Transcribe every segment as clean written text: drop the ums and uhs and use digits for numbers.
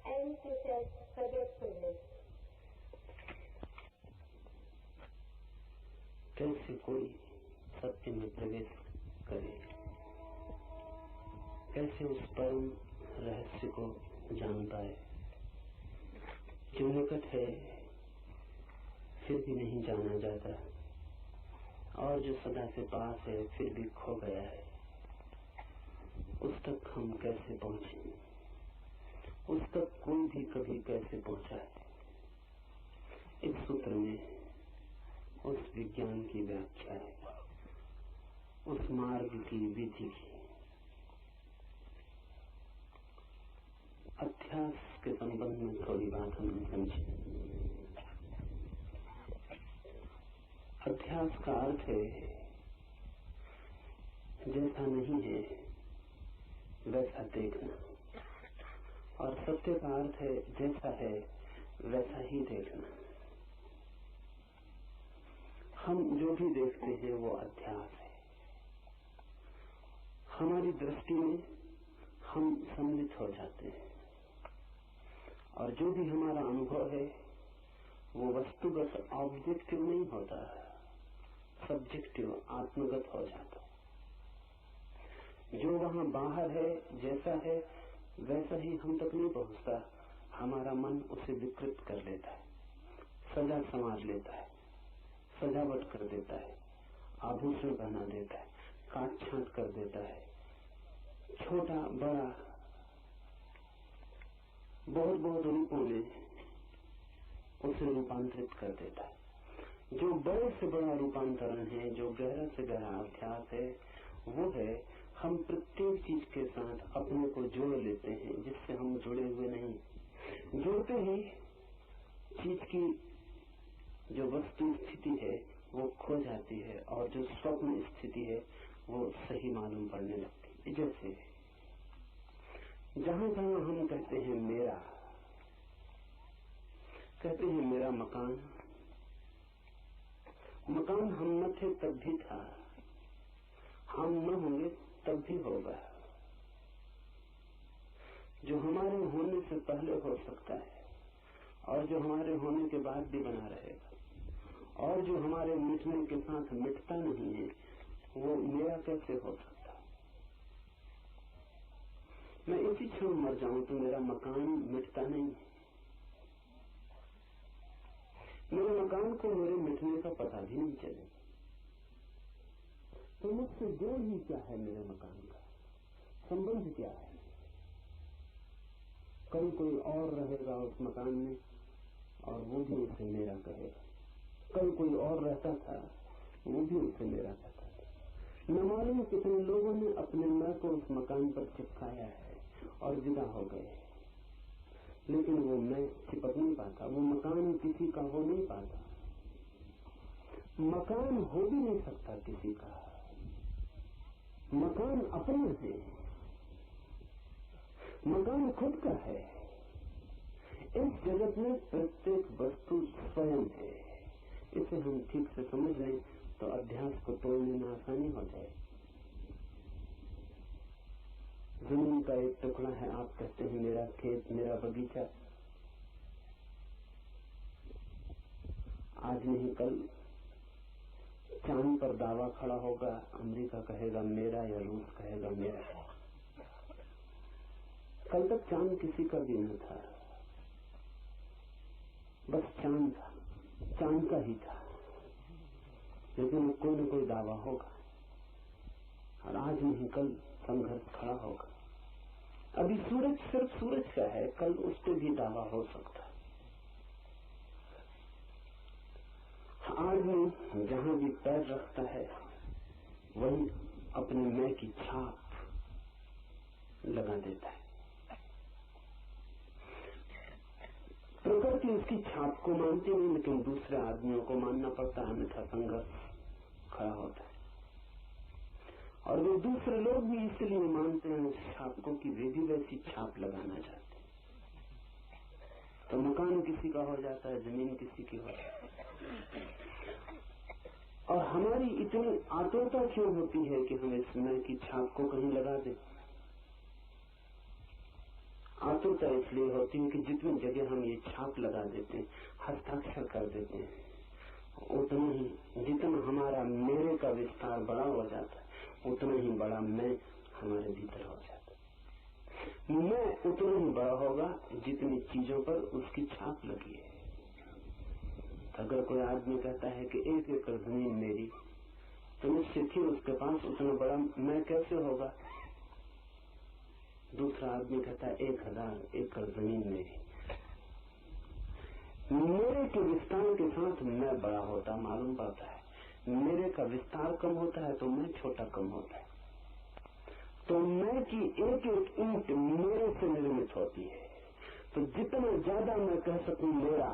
and to self-forgetfulness. कैसे कोई सत्य में प्रवेश करे, कैसे उस परम रहस्य को जान पाए जो निकट है फिर भी नहीं जाना जाता, और जो सदा से पास है फिर भी खो गया है। उस तक हम कैसे पहुंचे, उस तक कोई भी कभी कैसे पहुंचा है। इस सूत्र में उस विज्ञान की व्याख्या है, उस मार्ग की विधि की। अध्यास के संबंध में थोड़ी बात हमने समझी। अध्यास का अर्थ है जैसा नहीं है वैसा देखना, और सत्य का अर्थ है जैसा है वैसा ही देखना। हम जो भी देखते हैं वो अध्यास है। हमारी दृष्टि में हम सम्मिलित हो जाते हैं, और जो भी हमारा अनुभव है वो वस्तुगत ऑब्जेक्टिव नहीं होता, सब्जेक्टिव आत्मगत हो जाता। जो वहां बाहर है जैसा है वैसा ही हम तक नहीं पहुंचता। हमारा मन उसे विकृत कर लेता है, सजा संवार लेता है, सजावट कर देता है, आभूषण बना देता है, काट छांट कर देता है, छोटा बड़ा बहुत बहुत रूपों में उसे रूपांतरित कर देता है। जो बड़े से बड़ा रूपांतरण है, जो गहरा से गहरा अभ्यास है, वो है हम प्रत्येक चीज के साथ अपने को जोड़ लेते हैं जिससे हम जुड़े हुए नहीं। जोड़ते ही चीज की जो वस्तु स्थिति है वो खो जाती है, और जो स्वप्न स्थिति है वो सही मालूम पड़ने लगती है। जैसे जहां जहां हम कहते हैं मेरा, कहते हैं मेरा मकान, मकान हम न थे तब भी था, हम न होंगे तब भी होगा। जो हमारे होने से पहले हो सकता है, और जो हमारे होने के बाद भी बना रहेगा, और जो हमारे मिटने के साथ मिटता नहीं है, वो मेरा कैसे हो सकता। मैं इसी क्षण मर जाऊं तो मेरा मकान मिटता नहीं है। मेरे मकान को मेरे मिटने का पता भी नहीं चले, तो मुझसे जोड़ ही क्या है, मेरे मकान का संबंध क्या है। कल कोई और रहेगा उस मकान में और वो भी उसे मेरा कहेगा। कल कोई और रहता था, वो भी उसे मेरा कहता था। न मालूम कितने लोगों ने अपने मैं को उस मकान पर चिपकाया है और विदा हो गए, लेकिन वो मैं चिपक नहीं पाता, वो मकान किसी का हो नहीं पाता। मकान हो भी नहीं सकता किसी का, मकान अपना है, मकान खुद का है। इस जगत में प्रत्येक वस्तु स्वयं है। इसे हम ठीक से समझ लें तो अध्यास को तोड़ने में आसानी हो जाए। जमीन का एक टुकड़ा है, आप कहते हैं मेरा खेत, मेरा बगीचा। आज नहीं कल चांद पर दावा खड़ा होगा, अमेरिका कहेगा मेरा या रूस कहेगा मेरा। कल तक चांद किसी का भी नहीं था, बस चांद था, चांद का ही था, लेकिन कोई न कोई दावा होगा, और आज नहीं कल संघर्ष खड़ा होगा। अभी सूरज सिर्फ सूरज का है, कल उस पर भी दावा हो सकता है। आदमी जहां भी पैर रखता है वही अपने मैं की छाप लगा देता है। प्रकृति उसकी छाप को मानती नहीं, लेकिन दूसरे आदमियों को मानना पड़ता है, अन्यथा संघर्ष खड़ा होता है। और वो दूसरे लोग भी इसलिए मानते हैं उस छाप को कि वे भी वैसी छाप लगाना चाहते हैं। तो मकान किसी का हो जाता है, जमीन किसी की हो जाती है। और हमारी इतनी आतुरता क्यों होती है कि हम इस मैं की छाप को कहीं लगा दें। आतुरता इसलिए होती है कि जितनी जगह हम ये छाप लगा देते हैं, हस्ताक्षर कर देते हैं, उतना ही जितना हमारा मेरे का विस्तार बड़ा हो जाता है, उतना ही बड़ा मैं हमारे भीतर हो जाता है। मैं उतना ही बड़ा होगा जितनी चीजों पर उसकी छाप लगी है। अगर कोई आदमी कहता है कि 1 एकड़ जमीन मेरी, तो निश्चित ही उसके पास उतना बड़ा मैं कैसे होगा। दूसरा आदमी कहता है 1000 एकड़ जमीन मेरी। मेरे के विस्तार के साथ मैं बड़ा होता मालूम पड़ता है। मेरे का विस्तार कम होता है तो मैं छोटा कम होता है। तो मैं की एक ईंट मेरे से निर्मित होती है। तो जितना ज्यादा मैं कह सकूं मेरा,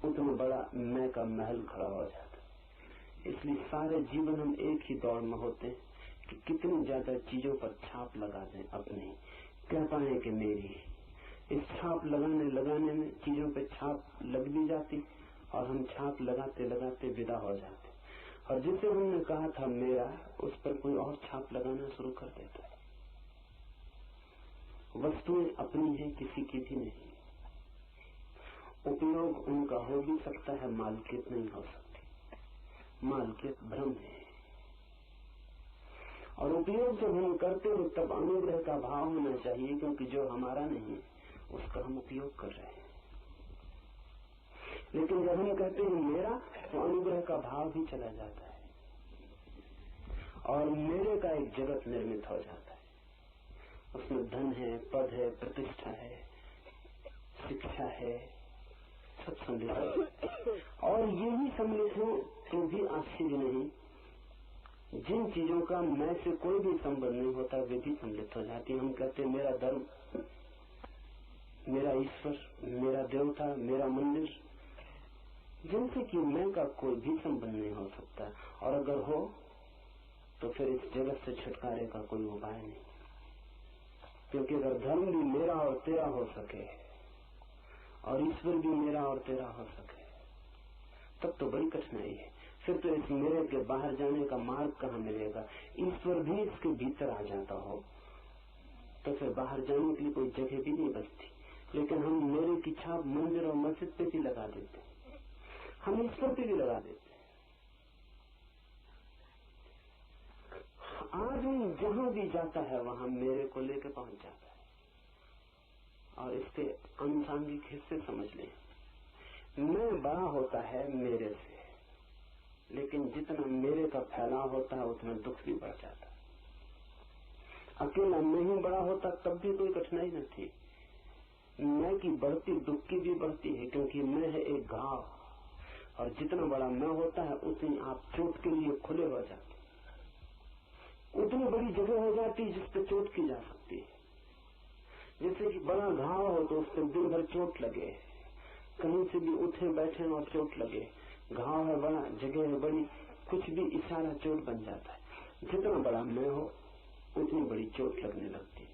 उतना बड़ा मैं का महल खड़ा हो जाता है। इसलिए सारे जीवन हम एक ही दौड़ में होते हैं कि कितनी ज्यादा चीजों पर छाप लगा दें अपने, कह पाए कि मेरी। इस छाप लगाने में चीजों पे छाप लग भी जाती और हम छाप लगाते लगाते विदा हो जाते, और जिसे हमने कहा था मेरा, उस पर कोई और छाप लगाना शुरू कर देता है। वस्तुएं अपनी है, किसी की भी नहीं। उपयोग उनका हो भी सकता है, मालकियत नहीं हो सकती। मालकियत भ्रम है। और उपयोग जब हम करते हो तब अनुग्रह का भाव होना चाहिए, क्योंकि जो हमारा नहीं उसका हम उपयोग कर रहे हैं। लेकिन जब हम कहते हैं मेरा, तो अनुग्रह का भाव भी चला जाता है और मेरे का एक जगत निर्मित हो जाता है। उसमें धन है, पद है, प्रतिष्ठा है, शिक्षा है, सब सम्मिलित है। और यही सम्मिलित हो तो भी आश्चर्य नहीं। जिन चीजों का मैं से कोई भी संबंध नहीं होता वे भी सम्मिलित हो जाती। हम कहते हैं मेरा धर्म, मेरा ईश्वर, मेरा देवता, मेरा मंदिर, जिनसे कि मैं का कोई भी संबंध नहीं हो सकता। और अगर हो तो फिर इस जगत से छुटकारे का कोई उपाय नहीं। क्योंकि अगर धर्म भी मेरा और तेरा हो सके और ईश्वर भी मेरा और तेरा हो सके, तब तो बड़ी कठिनाई है। फिर तो इस मेरे के बाहर जाने का मार्ग कहाँ मिलेगा। ईश्वर भी इसके भीतर आ जाता हो तो फिर बाहर जाने के लिए कोई जगह भी नहीं बचती। लेकिन हम मेरे की छाप मंदिर और मस्जिद पे भी लगा देते हैं, हम ईश्वर पे भी लगा देते हैं। आदमी जहां भी जाता है वहां मेरे को लेके पहुंच जाता है। और इसके अनुसांगिक हिस्से समझ लें। मैं बड़ा होता है मेरे से, लेकिन जितना मेरे का फैलाव होता है उतना दुख भी बढ़ जाता है। अकेला मैं ही बड़ा होता तब भी कोई कठिनाई न थी। मैं की बढ़ती दुख की भी बढ़ती है, क्योंकि मैं है एक घाव, और जितना बड़ा मैं होता है उतनी आप चोट के लिए खुले हो जाते, उतनी बड़ी जगह हो जाती है जिस पर चोट की जा सकती है। जैसे कि बड़ा घाव हो तो उस पर दिन भर चोट लगे, कहीं से भी उठे बैठे और चोट लगे। घाव है बड़ा, जगह है बड़ी, कुछ भी इशारा चोट बन जाता है। जितना बड़ा मैं हो उतनी बड़ी चोट लगने लगती है,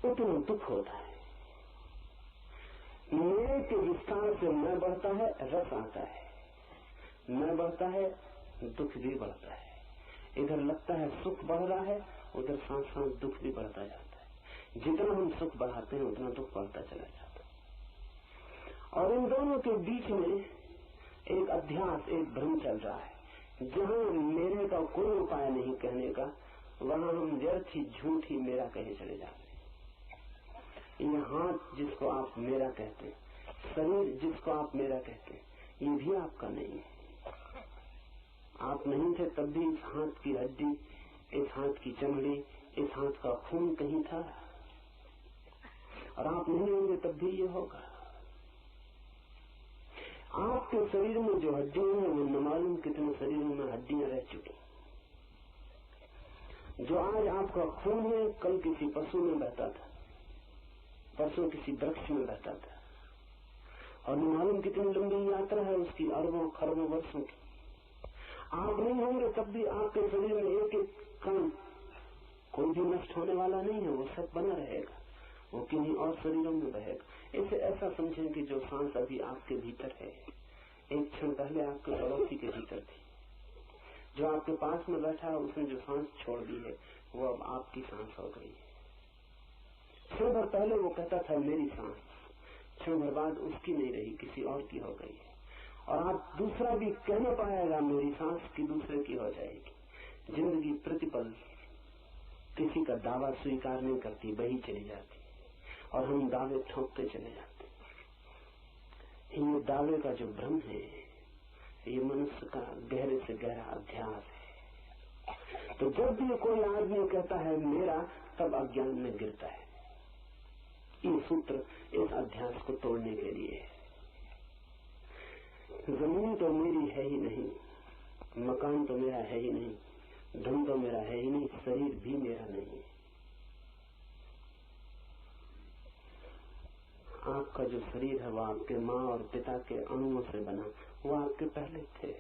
उतना दुख होता है। मेरे के विस्तार से मैं बढ़ता है, रस आता है। मैं बढ़ता है, दुख भी बढ़ता है। इधर लगता है सुख बढ़ रहा है, उधर साथ साथ दुख भी बढ़ता जाता है। जितना हम सुख बढ़ाते हैं उतना दुख बढ़ता चला जाता है। और इन दोनों के बीच में एक अध्यास, एक भ्रम चल रहा है। जहां मेरे का कोई उपाय नहीं कहने का, वहां हम व्यर्थ ही झूठ ही मेरा कहे चले जाते हैं। ये हाथ जिसको आप मेरा कहते हैं, शरीर जिसको आप मेरा कहते हैं, ये भी आपका नहीं है। आप नहीं थे तब भी इस हाथ की हड्डी, इस हाथ की चमड़ी, इस हाथ का खून कहीं था, और आप नहीं होंगे तब भी ये होगा। आपके शरीर में जो हड्डियां हैं वो न मालूम कितने शरीरों में हड्डियां रह चुकी। जो आज आपका खून है कल किसी पशु में बहता था, परसों किसी वृक्ष में बहता था, और न मालूम कितनी लंबी यात्रा है उसकी, अरबों खरबों वर्षों की। आप नहीं होंगे तब भी आपके शरीर में एक एक कण कोई भी नष्ट होने वाला नहीं है, वो सब बना रहेगा, वो किन्हीं और शरीरों में बहेगा। इसे ऐसा समझें कि जो सांस अभी आपके भीतर है, एक क्षण पहले आपके पड़ोसी के भीतर थी। जो आपके पास में बैठा है उसने जो सांस छोड़ दी है वो अब आपकी सांस हो गई है। क्षण भर पहले वो कहता था मेरी सांस, क्षण भर बाद उसकी नहीं रही, किसी और की हो गई है। और आप दूसरा भी कह न पाएगा मेरी सांस की दूसरे की हो जाएगी। जिंदगी प्रतिपल किसी का दावा स्वीकार नहीं करती, बही चली जाती और हम दावे ठोकते चले जाते। ये दावे का जो भ्रम है ये मनुष्य का गहरे से गहरा अध्यास है। तो जब भी कोई आदमी कहता है मेरा, तब अज्ञान में गिरता है। ये सूत्र इस अध्यास को तोड़ने के लिए है। जमीन तो मेरी है ही नहीं, मकान तो मेरा है ही नहीं, धन तो मेरा है ही नहीं, शरीर भी मेरा नहीं है। आपका जो शरीर है वो आपके माँ और पिता के अणुओं से बना, वो आपके पहले थे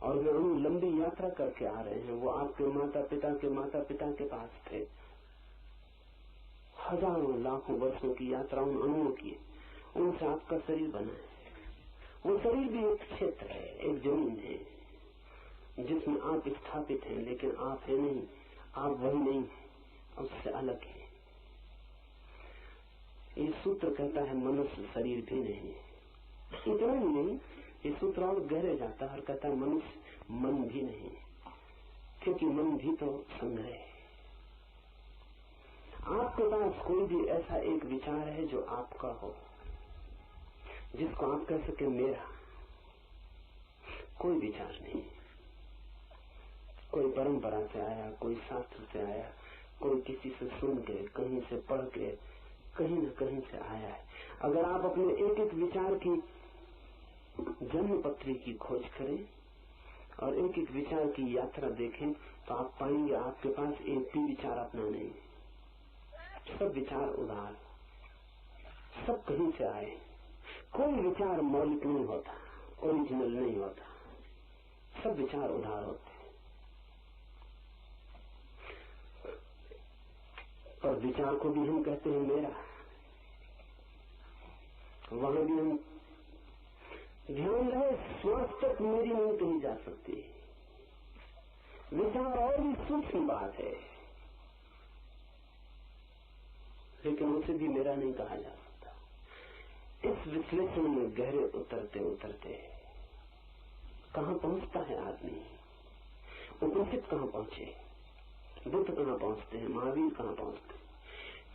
और वे अणु लंबी यात्रा करके आ रहे हैं। वो आपके माता पिता के पास थे। हजारों लाखों वर्षों की यात्रा उन अणुओं की, उनसे आपका शरीर बना है। वो शरीर भी एक क्षेत्र है, एक जमीन है जिसमें आप स्थापित हैं, लेकिन आप है नहीं, आप वही नहीं, उससे अलग है। ये सूत्र कहता है मनुष्य शरीर भी नहीं है। इतना ही नहीं, ये सूत्र और गहरे जाता है और कहता है मनुष्य मन भी नहीं, क्योंकि मन भी तो संग्रह है। आपके पास कोई भी ऐसा एक विचार है जो आपका हो, जिसको आप कह सके मेरा, कोई विचार नहीं। कोई परंपरा से आया, कोई शास्त्र से आया, कोई किसी से सुन के, कहीं से पढ़ के, कहीं न कहीं से आया है। अगर आप अपने एक एक विचार की जन्म पत्री की खोज करें और एक एक विचार की यात्रा देखें तो आप पाएंगे आपके पास एक भी विचार अपना नहीं। सब विचार उधार, सब कहीं से आए। कोई विचार मौलिक नहीं होता, ओरिजिनल नहीं होता, सब विचार उधार होते। और विचार को भी हम कहते हैं मेरा। वहां भी हम ध्यान रहे, श्वास तक मेरी नहीं कही जा सकती। विचार और भी सूक्ष्म बात है, लेकिन उसे भी मेरा नहीं कहा जा सकता। इस विश्लेषण में गहरे उतरते उतरते कहां पहुंचता है आदमी? उपनिषद कहां पहुंचे, बुद्ध कहां पहुंचते हैं, महावीर कहां पहुंचते हैं?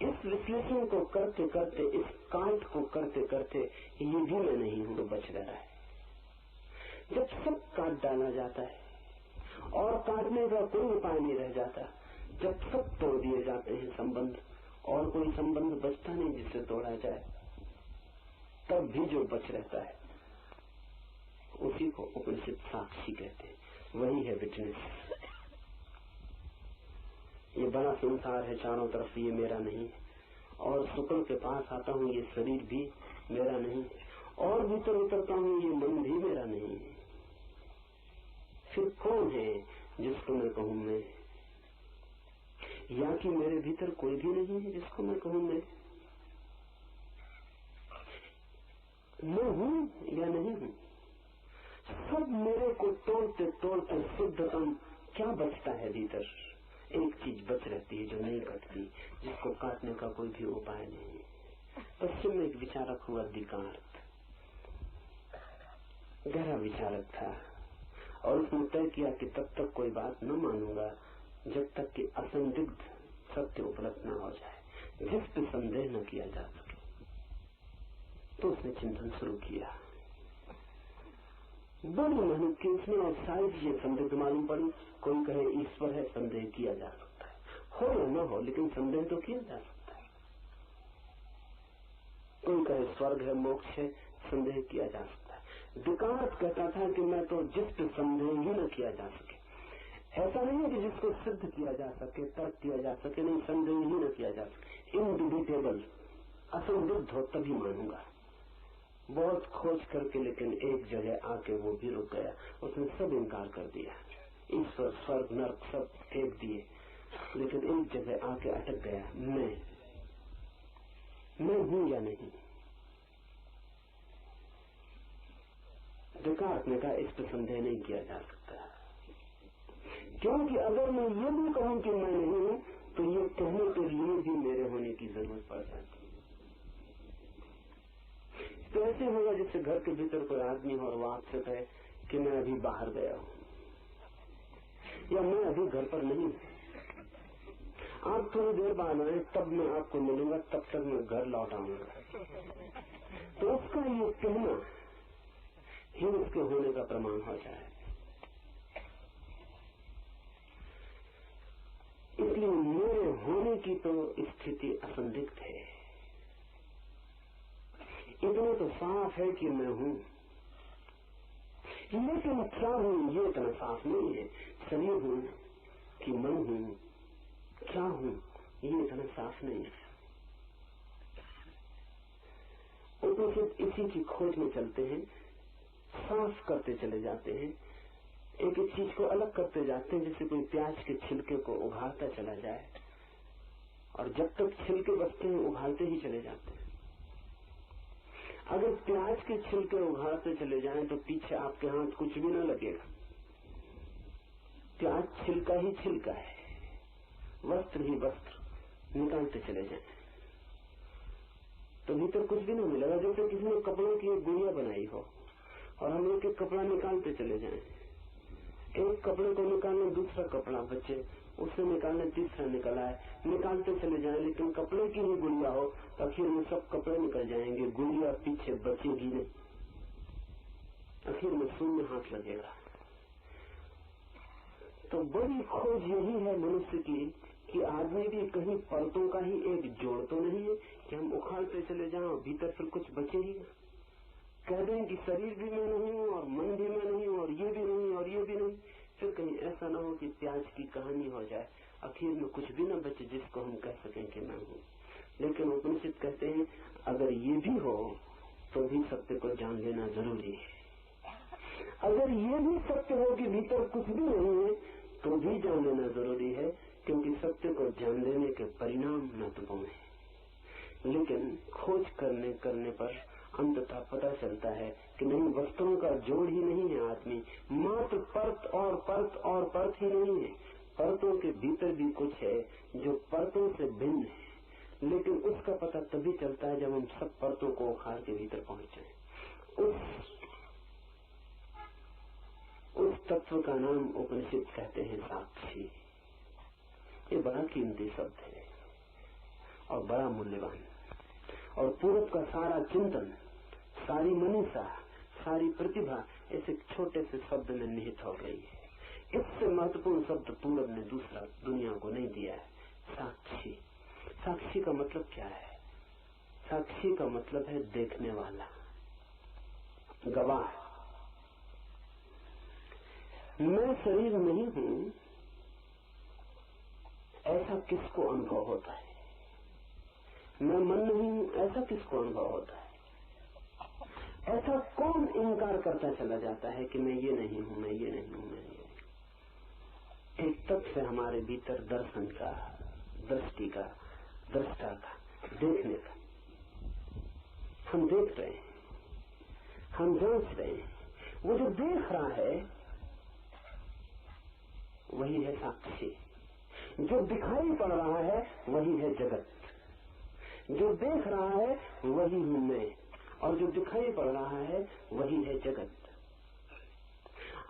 इस विश्लेषण को करते करते, इस काट को करते करते ये भी मैं नहीं हूं तो बच रहा है। जब सब काट डाला जाता है और काटने का कोई उपाय नहीं रह जाता, जब सब तोड़ दिए जाते हैं संबंध और कोई संबंध बचता नहीं जिससे तोड़ा जाए, तब भी जो बच रहता है उसी को उपनिषद साक्षी कहते हैं। वही है विटनेस। ये बड़ा संसार है चारों तरफ, ये मेरा नहीं है। और शुक्र के पास आता हूँ, ये शरीर भी मेरा नहीं है। और भीतर उतरता हूँ, ये मन भी मेरा नहीं है। फिर कौन है जिसको मैं कहूँ मैं? या कि मेरे भीतर कोई भी नहीं है जिसको मैं कहूँ मैं हूँ या नहीं हूँ? सब मेरे को तोड़ते तोड़ते शुद्धतम क्या बचता है भीतर? एक चीज बच रहती है जो नहीं कटती, जिसको काटने का कोई भी उपाय नहीं। पश्चिम में एक विचारक हुआ दिकार्त, गहरा विचारक था और उसने तय किया कि तब तक कोई बात न मानूंगा जब तक कि असंदिग्ध सत्य उपलब्ध न हो जाए, जिस पे संदेह न किया जा सके। तो उसने चिंतन शुरू किया, बड़ी मेहनत की उसने और सारी चीजें संदिग्ध मालूम पड़ी। कोई कहे ईश्वर है, संदेह किया जा सकता है, हो या न हो लेकिन संदेह तो किया जा सकता है। कोई कहे स्वर्ग है, मोक्ष है, संदेह किया जा सकता है। दिकार्त कहता था कि मैं तो जिस पे संदेह ही न किया जा सके, ऐसा नहीं है कि जिसको सिद्ध किया जा सके, तर्क किया जा सके, नहीं, संदेह ही न किया जा सके, इनडिबेटेबल, असंदिग्ध हो तभी मानूंगा। बहुत खोज करके लेकिन एक जगह आके वो भी रुक गया। उसने सब इनकार कर दिया, ईश्वर, स्वर्ग, नर्क सब फेंक दिए, लेकिन एक जगह आके अटक गया, मैं हूं या नहीं? डेकार्ट ने कहा इस पर संदेह नहीं किया जा सकता, क्योंकि अगर मैं ये भी कहूं कि मैं नहीं हूं तो ये कहने के लिए भी मेरे होने की जरूरत पड़ जाती। तो ऐसे होगा जैसे घर के भीतर कोई आदमी हो और वो आपसे कहे कि मैं अभी बाहर गया हूं या मैं अभी घर पर नहीं हूं, आप थोड़ी देर बाद आए तब मैं आपको मिलूंगा, तब तक मैं घर लौट आऊंगा। तो उसका ये कहना ही उसके होने का प्रमाण हो जाए। इसलिए मेरे होने की तो स्थिति असंदिग्ध है। इतना तो साफ है कि मैं हूं, लेकिन क्या हूं ये इतना साफ नहीं है। शरीर हूं कि मन हूं, क्या हूं ये इतना साफ नहीं है। उपनिषद इसी की खोज में चलते हैं, साफ करते चले जाते हैं, एक एक चीज को अलग करते जाते हैं, जैसे कोई प्याज के छिलके को उघाड़ता चला जाए और जब तक छिलके बचते हैं उघाड़ते ही चले जाते हैं। अगर प्याज के छिलके उघाड़ते चले जाएं तो पीछे आपके हाथ कुछ भी न लगेगा, प्याज छिलका ही छिलका है, वस्त्र ही वस्त्र, निकालते चले जाएं तो भीतर कुछ भी नहीं मिलेगा। जैसे किसी ने कपड़ों की एक गुड़िया बनाई हो और हम एक एक कपड़ा निकालते चले जाएं, एक कपड़े को निकालने दूसरा कपड़ा बचे, उसे निकालने तीसरा निकला है, निकालते चले जाएं, लेकिन कपड़े की ही गुड़िया हो तो आखिर में सब कपड़े निकल जाएंगे, गुड़िया पीछे बचेगी नहीं, आखिर में शून्य हाथ लगेगा। तो बड़ी खोज यही है मनुष्य की कि आदमी भी कहीं परतों का ही एक जोड़ तो नहीं है कि हम उखाड़ते चले जाएं और भीतर फिर कुछ बचे ही ना। कह दें कि शरीर भी मैं नहीं हूं और मन भी मैं नहीं हूं और ये भी नहीं और ये भी नहीं, फिर कहीं ऐसा ना हो कि प्याज की कहानी हो जाए, आखिर में कुछ भी न बचे जिसको हम कह सकें कि मैं हूं। लेकिन उपनिषद कहते हैं अगर ये भी हो तो भी सत्य को जान लेना जरूरी है। अगर ये भी सत्य हो कि भीतर कुछ भी नहीं है तो भी जान लेना जरूरी है, क्योंकि सत्य को जान लेने के परिणाम महत्वपूर्ण है। लेकिन खोज करने पर अंततः पता चलता है कि नहीं, वस्तुओं का जोड़ ही नहीं है आदमी, मात्र परत और परत और परत ही नहीं है, परतों के भीतर भी कुछ है जो परतों से भिन्न है। लेकिन उसका पता तभी चलता है जब हम सब परतों को उखाड़ के भीतर पहुंचे। उस तत्व का नाम उपनिषद कहते हैं साक्षी। ये बड़ा कीमती शब्द है और बड़ा मूल्यवान, और पूरब का सारा चिंतन, सारी मनीषा, सारी प्रतिभा इस एक छोटे से शब्द में निहित हो गई है। इससे महत्वपूर्ण शब्द पूरब ने दूसरा दुनिया को नहीं दिया है, साक्षी। साक्षी का मतलब क्या है? साक्षी का मतलब है देखने वाला, गवाह। मैं शरीर नहीं हूं ऐसा किसको अनुभव होता है? मैं मन नहीं हूं ऐसा किसको अनुभव होता है? ऐसा कौन इनकार करता चला जाता है कि मैं ये नहीं हूं, मैं ये नहीं हूं, मैं ये नहीं। एक तत्व है हमारे भीतर दर्शन का, दृष्टि का, दृष्टा का, देखने का। हम देख रहे हैं, हम जांच रहे हैं। वो जो देख रहा है वही है साक्षी। जो दिखाई पड़ रहा है वही है जगत। जो देख रहा है वही हूं मैं, और जो दिखाई पड़ रहा है वही है जगत।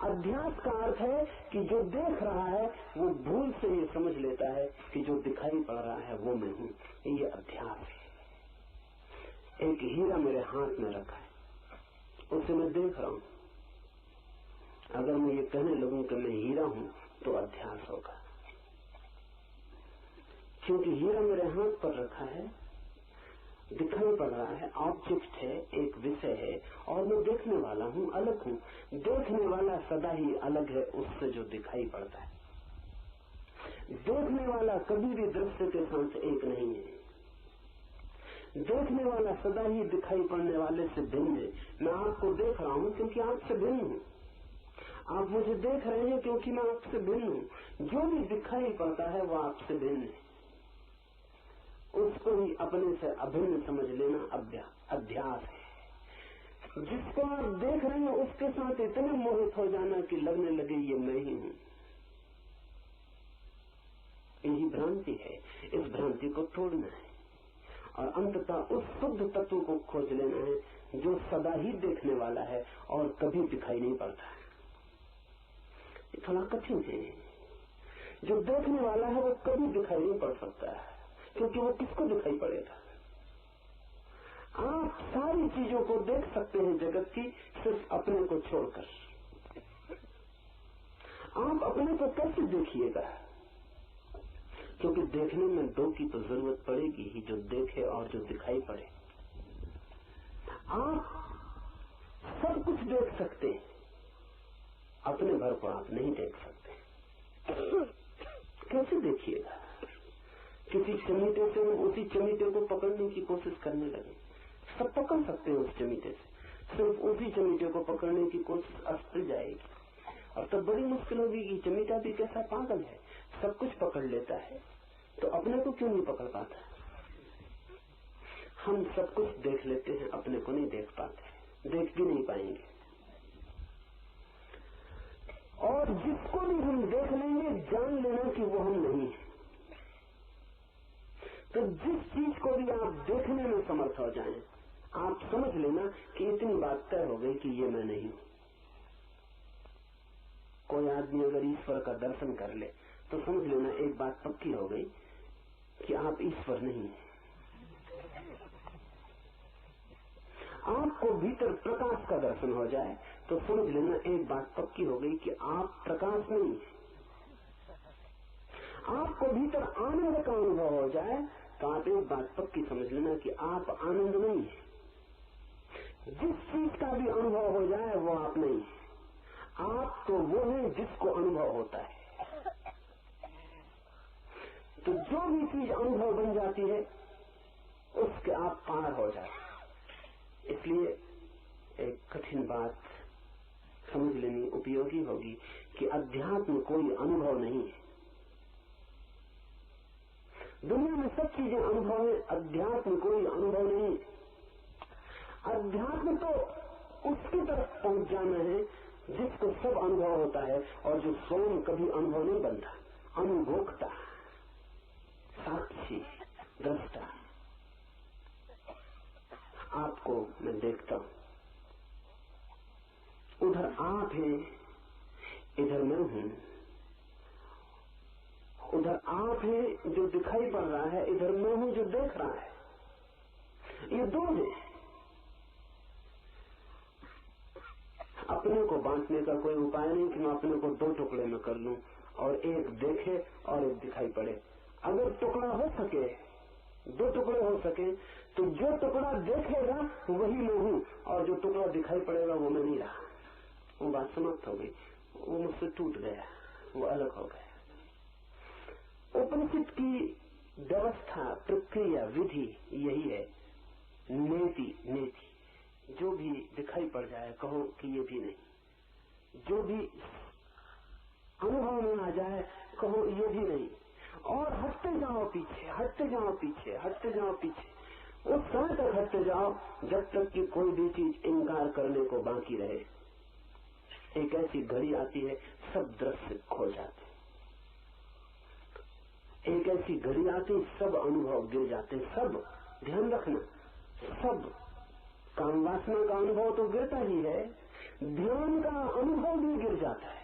अध्यास का अर्थ है कि जो देख रहा है वो भूल से ये समझ लेता है कि जो दिखाई पड़ रहा है वो मैं हूं। ये अध्यास है। एक हीरा मेरे हाथ में रखा है, उसे मैं देख रहा हूं। अगर मैं ये कहने लगूं कि मैं हीरा हूं तो अध्यास होगा, क्योंकि हीरा मेरे हाथ पर रखा है, दिखाई पड़ रहा है, ऑब्जेक्ट है, एक विषय है, और मैं देखने वाला हूं, अलग हूं। देखने वाला सदा ही अलग है उससे जो दिखाई पड़ता है। देखने वाला कभी भी दृश्य के साथ एक नहीं है। देखने वाला सदा ही दिखाई पड़ने वाले से भिन्न है। मैं आपको देख रहा हूं क्योंकि आपसे भिन्न हूं, आप मुझे देख रहे हैं क्योंकि मैं आपसे भिन्न हूं। जो भी दिखाई पड़ता है वो आपसे भिन्न है, उसको ही अपने से अभिन्न समझ लेना अध्यास है। जिसको आप देख रहे हैं उसके साथ इतने मोहित हो जाना कि लगने लगे ये मैं ही हूं। यही भ्रांति है। इस भ्रांति को तोड़ना है और अंततः उस शुद्ध तत्व को खोज लेना है जो सदा ही देखने वाला है और कभी दिखाई नहीं पड़ता है। ये थोड़ा कठिन है। जो देखने वाला है वो कभी दिखाई नहीं पड़ सकता है, क्योंकि वो किसको दिखाई पड़ेगा। आप सारी चीजों को देख सकते हैं जगत की, सिर्फ अपने को छोड़कर। आप अपने को कैसे देखिएगा? क्योंकि देखने में दो की तो जरूरत पड़ेगी ही, जो देखे और जो दिखाई पड़े। आप सब कुछ देख सकते हैं, अपने भर को आप नहीं देख सकते। कैसे देखिएगा? किसी चमीटे से हम उसी चमीटे को पकड़ने की कोशिश करने लगे। सब पकड़ सकते हैं उस चमीटे से, सिर्फ उसी चमीटे को पकड़ने की कोशिश असफल जाएगी और तब बड़ी मुश्किल होगी कि चमीटा भी कैसा पागल है, सब कुछ पकड़ लेता है तो अपने को क्यों नहीं पकड़ पाता। हम सब कुछ देख लेते हैं, अपने को नहीं देख पाते, देख भी नहीं पाएंगे। और जिसको भी हम देख लेंगे जान लेना कि वो हम नहीं है। तो जिस चीज को भी आप देखने में समर्थ हो जाएं, आप समझ लेना कि इतनी बात तय हो गई कि ये मैं नहीं हूं। कोई आदमी अगर ईश्वर का दर्शन कर ले तो समझ लेना एक बात पक्की हो गई कि आप ईश्वर नहीं हैं। आपको भीतर प्रकाश का दर्शन हो जाए तो समझ लेना एक बात पक्की हो गई कि आप प्रकाश नहीं है। आपको भीतर आनंद का अनुभव हो जाए तो आप एक बात पक्की समझ लेना कि आप आनंद नहीं है। जिस चीज का भी अनुभव हो जाए वो आप नहीं है। आप तो वो है जिसको अनुभव होता है। तो जो भी चीज अनुभव बन जाती है उसके आप पार हो जाते। इसलिए एक कठिन बात समझ लेनी उपयोगी होगी कि अध्यात्म कोई अनुभव नहीं है। दुनिया में सब चीजें अनुभव है, अध्यात्म कोई अनुभव नहीं है। अध्यात्म तो उसकी तरफ पहुंच जाना है जिसको सब अनुभव होता है और जो स्वयं कभी अनुभव नहीं बनता। अनुभोक्ता, साक्षी, दृष्टा। आपको मैं देखता हूं, उधर आप हैं, इधर मैं हूं। उधर आप हैं जो दिखाई पड़ रहा है, इधर मैं हूं जो देख रहा है। ये दो हैं। अपने को बांटने का कोई उपाय नहीं कि मैं अपने को दो टुकड़े में कर लूं और एक देखे और एक दिखाई पड़े। अगर टुकड़ा हो सके, दो टुकड़े हो सके, तो जो टुकड़ा देखेगा वही मैं हूं और जो टुकड़ा दिखाई पड़ेगा वो मैं नहीं रहा। वो बात समाप्त हो गई, वो मुझसे टूट गया, वो अलग हो गया। उपनिषद की व्यवस्था, प्रक्रिया, विधि यही है। नेति नेति, जो भी दिखाई पड़ जाए कहो कि ये भी नहीं। जो भी अनुभव में आ जाए कहो ये भी नहीं। और हटते जाओ पीछे, हटते जाओ पीछे, हटते जाओ पीछे। उस समय तक हटते जाओ जब तक कि कोई भी चीज इंकार करने को बाकी रहे। एक ऐसी घड़ी आती है सब दृश्य खो जाते। एक ऐसी घड़ी आती सब अनुभव गिर जाते। सब ध्यान रखना, सब काम वासना का अनुभव तो गिरता ही है, ध्यान का अनुभव भी गिर जाता है।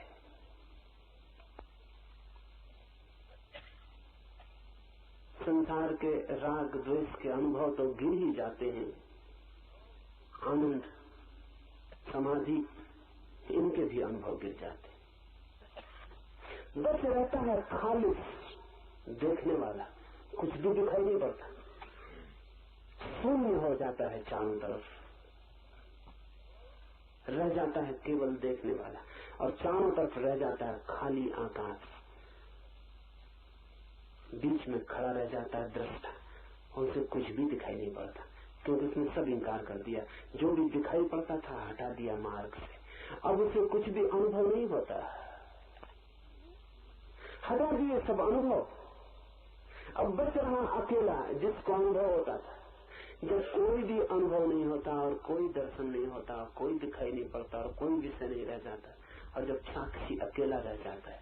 संसार के राग द्वेष के अनुभव तो गिर ही जाते हैं। आनंद, समाधि, इनके भी अनुभव गिर जाते हैं। बस रहता है खालिस देखने वाला, कुछ भी दिखाई नहीं पड़ता, शून्य हो जाता है चारों तरफ, रह जाता है केवल देखने वाला और चारों तरफ रह जाता है खाली आकाश। बीच में खड़ा रह जाता है दृष्टा, उसे कुछ भी दिखाई नहीं पड़ता क्योंकि उसने सब इंकार कर दिया। जो भी दिखाई पड़ता था हटा दिया मार्ग से, अब उसे कुछ भी अनुभव नहीं होता। हटा दिए सब अनुभव, अब बच रहा अकेला जिसको अनुभव होता था। जब कोई भी अनुभव नहीं होता और कोई दर्शन नहीं होता, कोई दिखाई नहीं पड़ता और कोई विषय नहीं रह जाता, और जब साक्षी अकेला रह जाता है,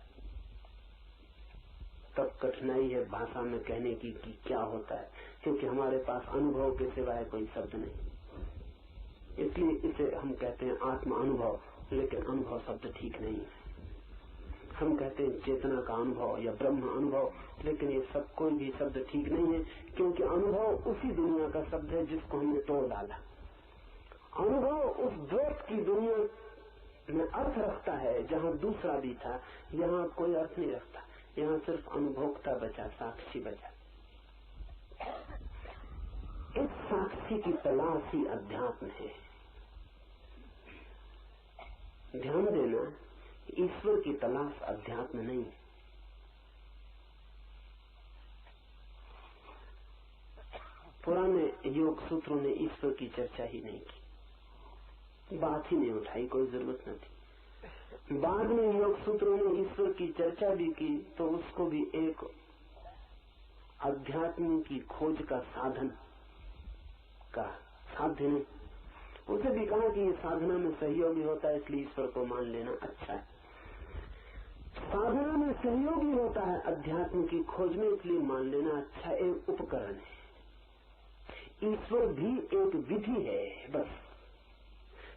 तब कठिनाई है भाषा में कहने की कि क्या होता है, क्योंकि हमारे पास अनुभव के सिवाय कोई शब्द नहीं। इसलिए इसे हम कहते हैं आत्म अनुभव, लेकिन अनुभव शब्द ठीक नहीं है। हम कहते हैं चेतना का अनुभव या ब्रह्म अनुभव, लेकिन ये सब कोई भी शब्द ठीक नहीं है, क्योंकि अनुभव उसी दुनिया का शब्द है जिसको हमने तोड़ डाला। अनुभव उस द्वैत की दुनिया में अर्थ रखता है जहाँ दूसरा भी था, यहाँ कोई अर्थ नहीं रखता, यहाँ सिर्फ अनुभोक्ता बचा, साक्षी बचा। इस साक्षी की तलाश ही अध्यात्म है। ध्यान देना, ईश्वर की तलाश अध्यात्म नहीं। पुराने योग सूत्रों ने ईश्वर की चर्चा ही नहीं की, बात ही नहीं उठाई, कोई जरूरत न थी। बाद में योग सूत्रों ने ईश्वर की चर्चा भी की तो उसको भी एक अध्यात्म की खोज का साधन का साध्य नहीं, उसे भी कहा कि ये साधना में सहयोगी होता है, इसलिए ईश्वर को मान लेना अच्छा है। साधना में सहयोगी होता है अध्यात्म की खोज में, इसलिए मान लेना अच्छा, एक उपकरण है। ईश्वर भी एक विधि है बस,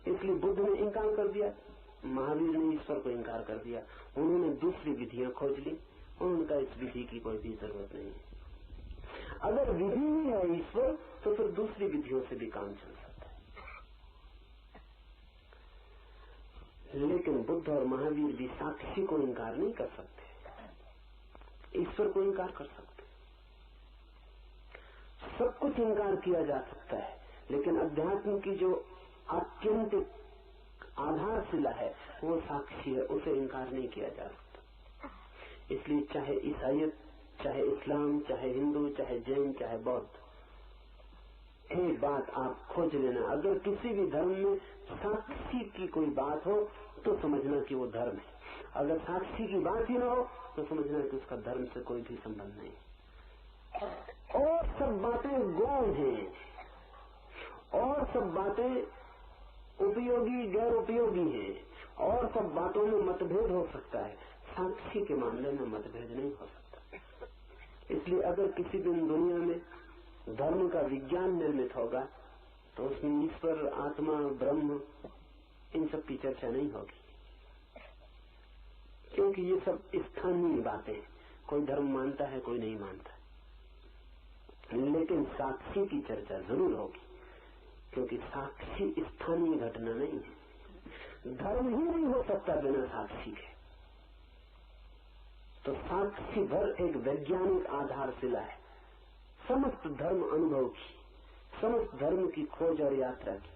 इसलिए बुद्ध ने इंकार कर दिया, महावीर ने ईश्वर को इंकार कर दिया, उन्होंने दूसरी विधियां खोज ली, उनका इस विधि की कोई भी जरूरत नहीं है। अगर विधि ही है ईश्वर तो फिर दूसरी विधियों से भी काम चल सकता है। लेकिन बुद्ध और महावीर भी साक्षी को इंकार नहीं कर सकते, ईश्वर को इंकार कर सकते। सब कुछ इंकार किया जा सकता है, लेकिन अध्यात्म की जो आत्यंतिक आधारशिला है वो साक्षी है, उसे इंकार नहीं किया जा सकता। इसलिए चाहे ईसाईयत, चाहे इस्लाम, चाहे हिंदू, चाहे जैन, चाहे बौद्ध, एक बात आप खोज लेना, अगर किसी भी धर्म में साक्षी की कोई बात हो तो समझना कि वो धर्म है, अगर साक्षी की बात ही ना हो तो समझना कि उसका धर्म से कोई भी संबंध नहीं। और सब बातें गौण हैं, और सब बातें उपयोगी गैर उपयोगी हैं, और सब बातों में मतभेद हो सकता है, साक्षी के मामले में मतभेद नहीं हो सकता। इसलिए अगर किसी दिन दुनिया में धर्म का विज्ञान निर्मित होगा तो उसमें ईश्वर, आत्मा, ब्रह्म, इन सब की चर्चा नहीं होगी, क्योंकि ये सब स्थानीय बातें, कोई धर्म मानता है, कोई नहीं मानता। लेकिन साक्षी की चर्चा जरूर होगी, क्योंकि साक्षी स्थानीय घटना नहीं है, धर्म ही नहीं हो सकता बिना साक्षी के। तो साक्षी भर एक वैज्ञानिक आधारशिला है समस्त धर्म अनुभव की, समस्त धर्म की खोज और यात्रा की।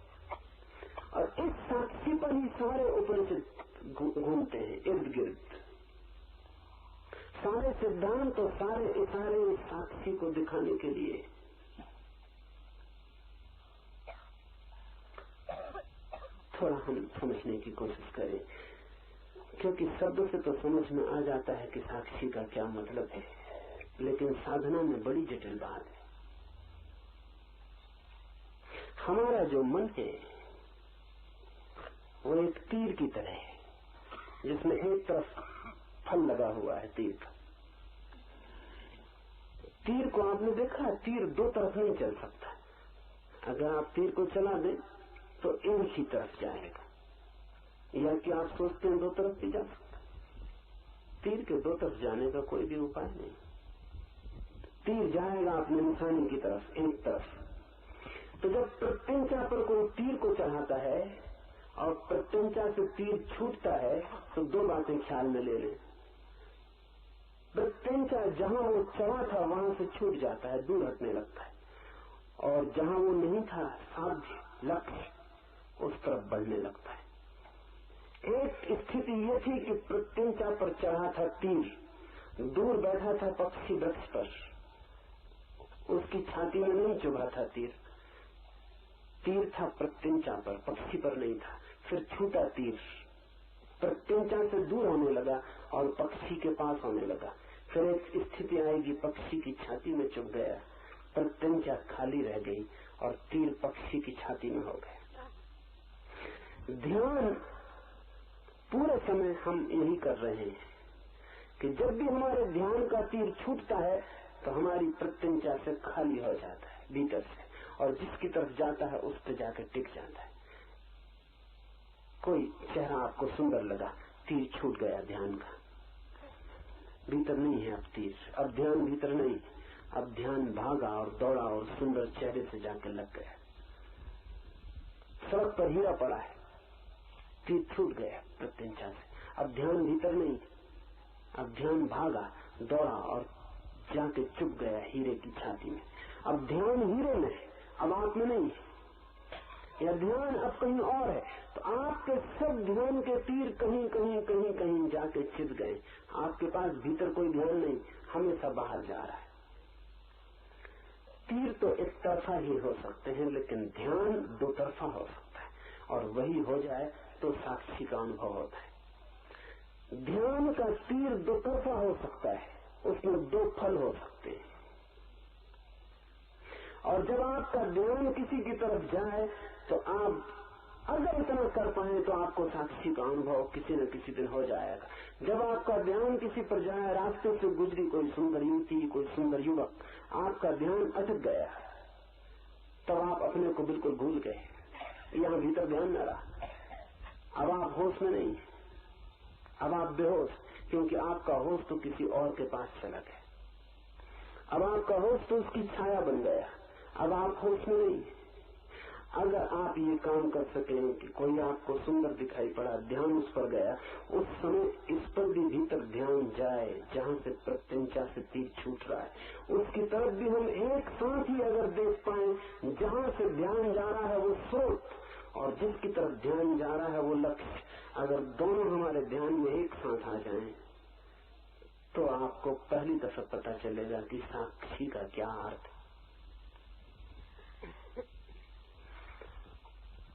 और इस साक्षी पर ही सारे उपनिषद घूमते हैं इर्द गिर्द, सारे सिद्धांत और सारे इशारे इस साक्षी को दिखाने के लिए। थोड़ा हम समझने की कोशिश करें, क्योंकि शब्द से तो समझ में आ जाता है कि साक्षी का क्या मतलब है, लेकिन साधना में बड़ी जटिल बात है। हमारा जो मन है वो एक तीर की तरह है, जिसमें एक तरफ फल लगा हुआ है तीर का। तीर को आपने देखा, तीर दो तरफ नहीं चल सकता, अगर आप तीर को चला दें तो एक ही तरफ जाएगा, या कि आप सोचते हैं दो तरफ भी जा सकता, तीर के दो तरफ जाने का कोई भी उपाय नहीं। तीर जाएगा अपने निशाने की तरफ, एक तरफ। तो जब प्रत्यंचा पर कोई तीर को चढ़ाता है और प्रत्यंचा से तीर छूटता है तो दो बातें ख्याल में ले लें। प्रत्यंचा जहां वो चढ़ा था वहां से छूट जाता है, दूर हटने लगता है, और जहां वो नहीं था साध्य लक्ष्य, उस तरफ बढ़ने लगता है। एक स्थिति ये थी कि प्रत्यंचा पर चढ़ा था तीर, दूर बैठा था पक्षी वृक्ष पर, उसकी छाती में नहीं चुभा था तीर, तीर था प्रत्यंचा पर, पक्षी पर नहीं था। फिर छूटा तीर, प्रत्यंचा से दूर होने लगा और पक्षी के पास होने लगा। फिर एक स्थिति आएगी पक्षी की छाती में चुभ गया, प्रत्यंचा खाली रह गई और तीर पक्षी की छाती में हो गया। ध्यान पूरे समय हम यही कर रहे हैं कि जब भी हमारे ध्यान का तीर छूटता है तो हमारी प्रत्यंचा से खाली हो जाता है भीतर से, और जिसकी तरफ जाता है उस पर जाकर टिक जाता है। कोई चेहरा आपको सुंदर लगा, तीर छूट गया ध्यान का, भीतर नहीं है अब तीर, अब ध्यान भीतर नहीं, अब ध्यान भागा और दौड़ा और सुंदर चेहरे से जाकर लग गया। सड़क पर हीरा पड़ा है, तीर छूट गया प्रत्यंचा से, अब ध्यान भीतर नहीं, अब ध्यान भागा दौड़ा और जाके चुप गया हीरे की छाती में। अब ध्यान हीरे में है, अब आप में नहीं है, या ध्यान अब कहीं और है। तो आपके सब ध्यान के तीर कहीं कहीं कहीं कहीं जाके छिद गए। आपके पास भीतर कोई ध्यान नहीं, हमेशा बाहर जा रहा है। तीर तो एक तरफा ही हो सकते हैं, लेकिन ध्यान दो तरफा हो सकता है, और वही हो जाए तो साक्षी का अनुभव होता है। ध्यान का तीर दो तरफा हो सकता है, उसमें दो फल हो सकते हैं, और जब आपका ध्यान किसी की तरफ जाए तो आप अगर इतना कर पाए तो आपको साक्षी का अनुभव किसी न किसी दिन हो जाएगा। जब आपका ध्यान किसी पर जाए, रास्ते से गुजरी कोई सुंदर युवती, कोई सुंदर युवक, आपका ध्यान अटक गया, तब आप अपने को बिल्कुल भूल गए, यहाँ भीतर ध्यान न रहा, अब आप होश में नहीं, अब आप बेहोश, क्योंकि आपका होश तो किसी और के पास चला गया, अब आपका होश तो उसकी छाया बन गया, अब आप होश में नहीं। अगर आप ये काम कर सकें कि कोई आपको सुंदर दिखाई पड़ा, ध्यान उस पर गया, उस समय इस पर भी भीतर ध्यान जाए जहाँ से प्रत्यंचा से तीर छूट रहा है, उसकी तरफ भी हम एक साथ ही अगर देख पाए, जहाँ से ध्यान जा रहा है वो स्रोत और जिसकी तरफ ध्यान जा रहा है वो लक्ष्य, अगर दोनों हमारे ध्यान में एक साथ आ जाएं, तो आपको पहली दफा पता चलेगा कि साक्षी का क्या अर्थ है।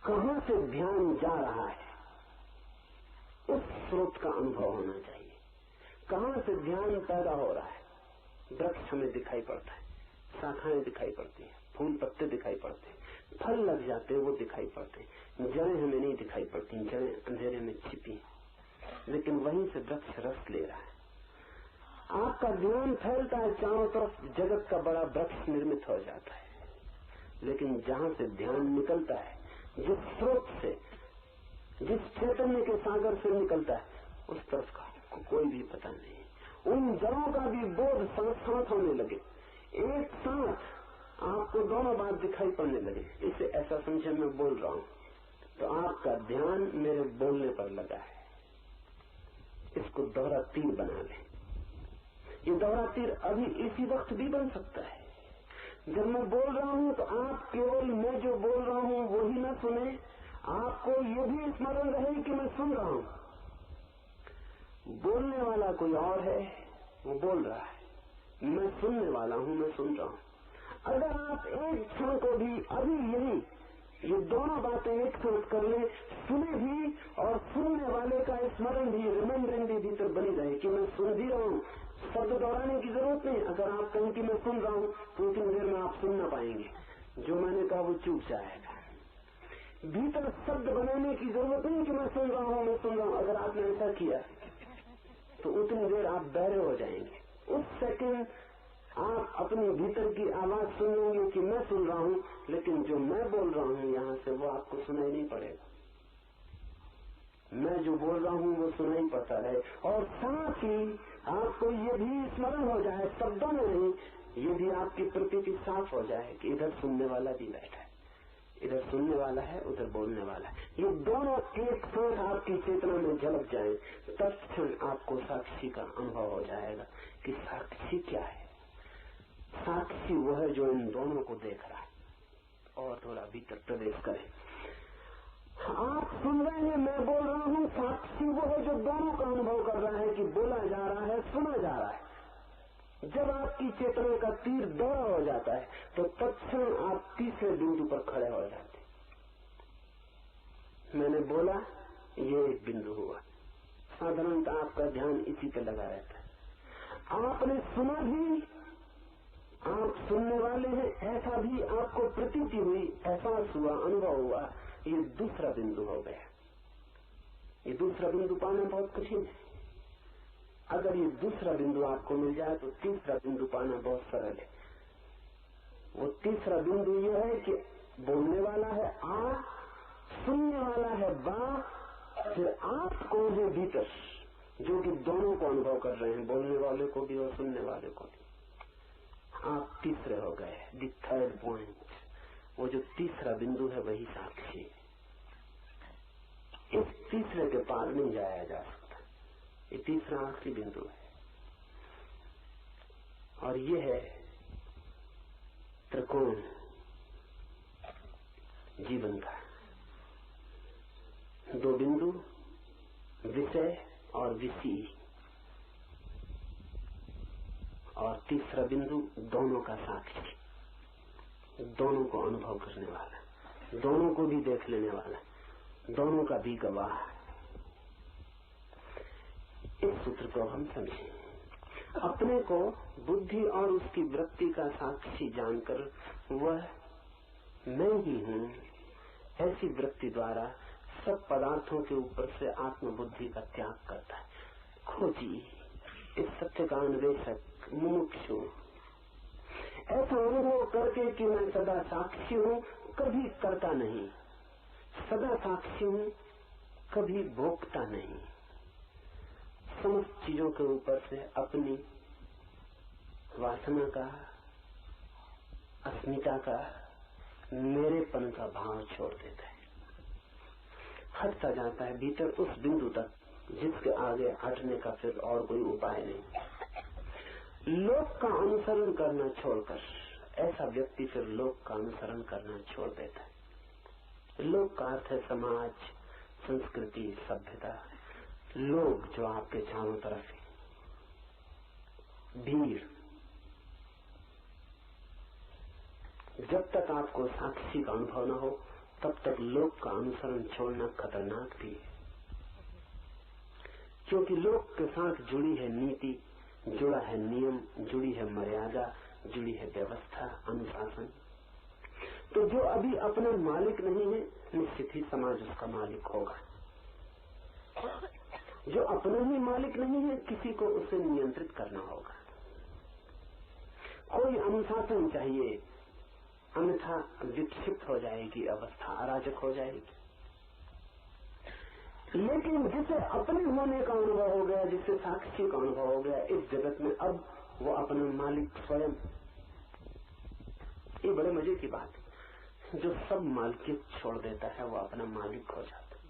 कहाँ से ध्यान जा रहा है उस स्रोत का अनुभव होना चाहिए। कहाँ से ध्यान पैदा हो रहा है, वृक्ष हमें दिखाई पड़ता है, शाखाएं दिखाई पड़ती हैं, फूल पत्ते दिखाई पड़ते हैं, फल लग जाते हैं वो दिखाई पड़ते हैं, जड़ें हमें नहीं दिखाई पड़ती, जड़ें अंधेरे में छिपी, लेकिन वहीं से वृक्ष रस ले रहा है। आपका ध्यान फैलता है चारों तरफ, जगत का बड़ा वृक्ष निर्मित हो जाता है, लेकिन जहाँ से ध्यान निकलता है, जिस स्रोत से, जिस चैतन्य के सागर से निकलता है, उस तरफ का कोई भी पता नहीं। उन जड़ों का भी बोध साथ साथ होने लगे, एक साथ आपको दोनों बात दिखाई पड़ने लगे। इसे ऐसा समझे मैं बोल रहा हूँ तो आपका ध्यान मेरे बोलने पर लगा है, इसको दोहरा तीर बना ले। ये दोहरा तीर अभी इसी वक्त भी बन सकता है। जब मैं बोल रहा हूँ तो आप केवल मैं जो बोल रहा हूँ वो ही न सुने, आपको ये भी स्मरण रहे कि मैं सुन रहा हूँ। बोलने वाला कोई और है, वो बोल रहा है, मैं सुनने वाला हूँ, मैं सुन रहा हूँ। अगर आप एक क्षण को भी अभी यही ये दोनों बातें एक साथ कर ले, सुने भी और सुनने वाले का स्मरण भी, रिमेम्बरिंग भी भीतर बनी रहे कि मैं सुन भी रहा हूँ, शब्द दोहराने की जरूरत नहीं। अगर आप कहें कि मैं सुन रहा हूँ तो उतनी देर में आप सुन न पाएंगे, जो मैंने कहा वो चूक जाएगा। भीतर शब्द बनाने की जरूरत नहीं कि मैं सुन रहा हूँ, मैं सुन रहा हूँ। अगर आपने ऐसा किया तो उतनी देर आप बहरे हो जाएंगे। उस सेकंड आप अपने भीतर की आवाज सुन लेंगे कि मैं सुन रहा हूँ, लेकिन जो मैं बोल रहा हूँ यहाँ से वो आपको सुनाई नहीं पड़ेगा। मैं जो बोल रहा हूँ वो सुनाई पड़ता रहे, और साथ ही आपको ये भी स्मरण हो जाए, शब्दों में नहीं, ये भी आपकी प्रतीति साफ हो जाए कि इधर सुनने वाला भी बैठा है, इधर सुनने वाला है, उधर बोलने वाला है। ये दोनों एक साथ आपकी चेतना में झलक जाए, तत्क्षण आपको साक्षी का अनुभव हो जाएगा कि साक्षी क्या है। साक्षी वो है जो इन दोनों को देख रहा है। और थोड़ा भीतर प्रवेश करें। आप सुन रहे हैं, मैं बोल रहा हूँ, साक्षी वो है जो दोनों का अनुभव कर रहा है कि बोला जा रहा है, सुना जा रहा है। जब आपकी चेतना का तीर दौड़ा हो जाता है तो तत्क्षण आप तीसरे बिंदु पर खड़े हो जाते हैं। मैंने बोला, ये एक बिंदु हुआ। साधारणतः आपका ध्यान इसी पे लगा रहता है। आपने सुना भी आप सुनने वाले हैं, ऐसा भी आपको प्रतीति हुई, एहसास हुआ, अनुभव हुआ, ये दूसरा बिंदु हो गया। ये दूसरा बिंदु पाना बहुत कठिन है। अगर ये दूसरा बिंदु आपको मिल जाए तो तीसरा बिंदु पाना बहुत सरल है। वो तीसरा बिंदु ये है कि बोलने वाला है आ, सुनने वाला है बा, फिर आप कौन है भीतर, जो कि दोनों को अनुभव कर रहे हैं, बोलने वाले को भी और सुनने वाले को भी। आप तीसरे हो गए, द थर्ड पॉइंट। वो जो तीसरा बिंदु है वही साक्षी है। इस तीसरे के पार नहीं जाया जा सकता। ये तीसरा आखिरी बिंदु है और ये है त्रिकोण जीवन का। दो बिंदु, विषय और विषय, और तीसरा बिंदु दोनों का साक्षी, दोनों को अनुभव करने वाला, दोनों को भी देख लेने वाला, दोनों का भी गवाह। इस सूत्र को हम समझें। अपने को बुद्धि और उसकी वृत्ति का साक्षी जानकर वह मैं ही हूँ, ऐसी वृत्ति द्वारा सब पदार्थों के ऊपर से आत्मबुद्धि का त्याग करता है। खोजी, इस सत्य का अन्वेषक, मुमुक्षु, ऐसा अनुभव करके कि मैं सदा साक्षी हूँ, कभी करता नहीं, सदा साक्षी हूँ, कभी भोगता नहीं, समस्त चीजों के ऊपर से अपनी वासना का, अस्मिता का, मेरेपन का भाव छोड़ देता है, हटता जाता है भीतर उस बिंदु तक जिसके आगे हटने का फिर और कोई उपाय नहीं। लोक का अनुसरण करना छोड़कर ऐसा व्यक्ति फिर लोक का अनुसरण करना छोड़ देता है। लोक का अर्थ है समाज, संस्कृति, सभ्यता, लोग जो आपके चारों तरफ है, भीड़। जब तक आपको साक्षी का अनुभव न हो तब तक लोक का अनुसरण छोड़ना खतरनाक भी है, क्योंकि लोक के साथ जुड़ी है नीति, जुड़ा है नियम, जुड़ी है मर्यादा, जुड़ी है व्यवस्था, अनुशासन। तो जो अभी अपना मालिक नहीं है, निश्चित ही समाज उसका मालिक होगा। जो अपना ही मालिक नहीं है, किसी को उसे नियंत्रित करना होगा। कोई अनुशासन चाहिए, अन्यथा विक्षिप्त हो जाएगी अवस्था, अराजक हो जाएगी। लेकिन जिसे अपने होने का अनुभव हो गया, जिसे साक्षी का अनुभव हो गया इस जगत में, अब वो अपना मालिक स्वयं। ये बड़े मजे की बात है। जो सब मालिकियत छोड़ देता है वो अपना मालिक हो जाता है,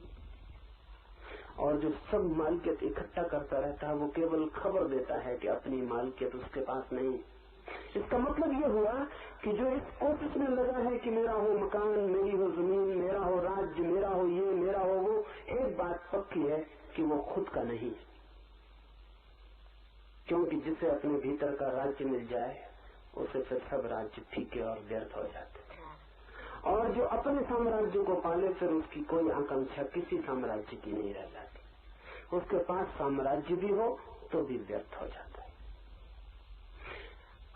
और जो सब मालिकियत इकट्ठा करता रहता है वो केवल खबर देता है कि अपनी मालिकियत उसके पास नहीं। इसका मतलब ये हुआ कि जो इस कोशिश में लगा है कि मेरा हो मकान, मेरी हो जमीन, मेरा हो राज्य, मेरा हो ये, मेरा हो वो, एक बात पक्की है कि वो खुद का नहीं है। क्योंकि जिसे अपने भीतर का राज्य मिल जाए उसे फिर सब राज्य फीके और व्यर्थ हो जाते, और जो अपने साम्राज्य को पाले फिर उसकी कोई आकांक्षा किसी साम्राज्य की नहीं रह जाती। उसके पास साम्राज्य भी हो तो भी व्यर्थ हो जाता है।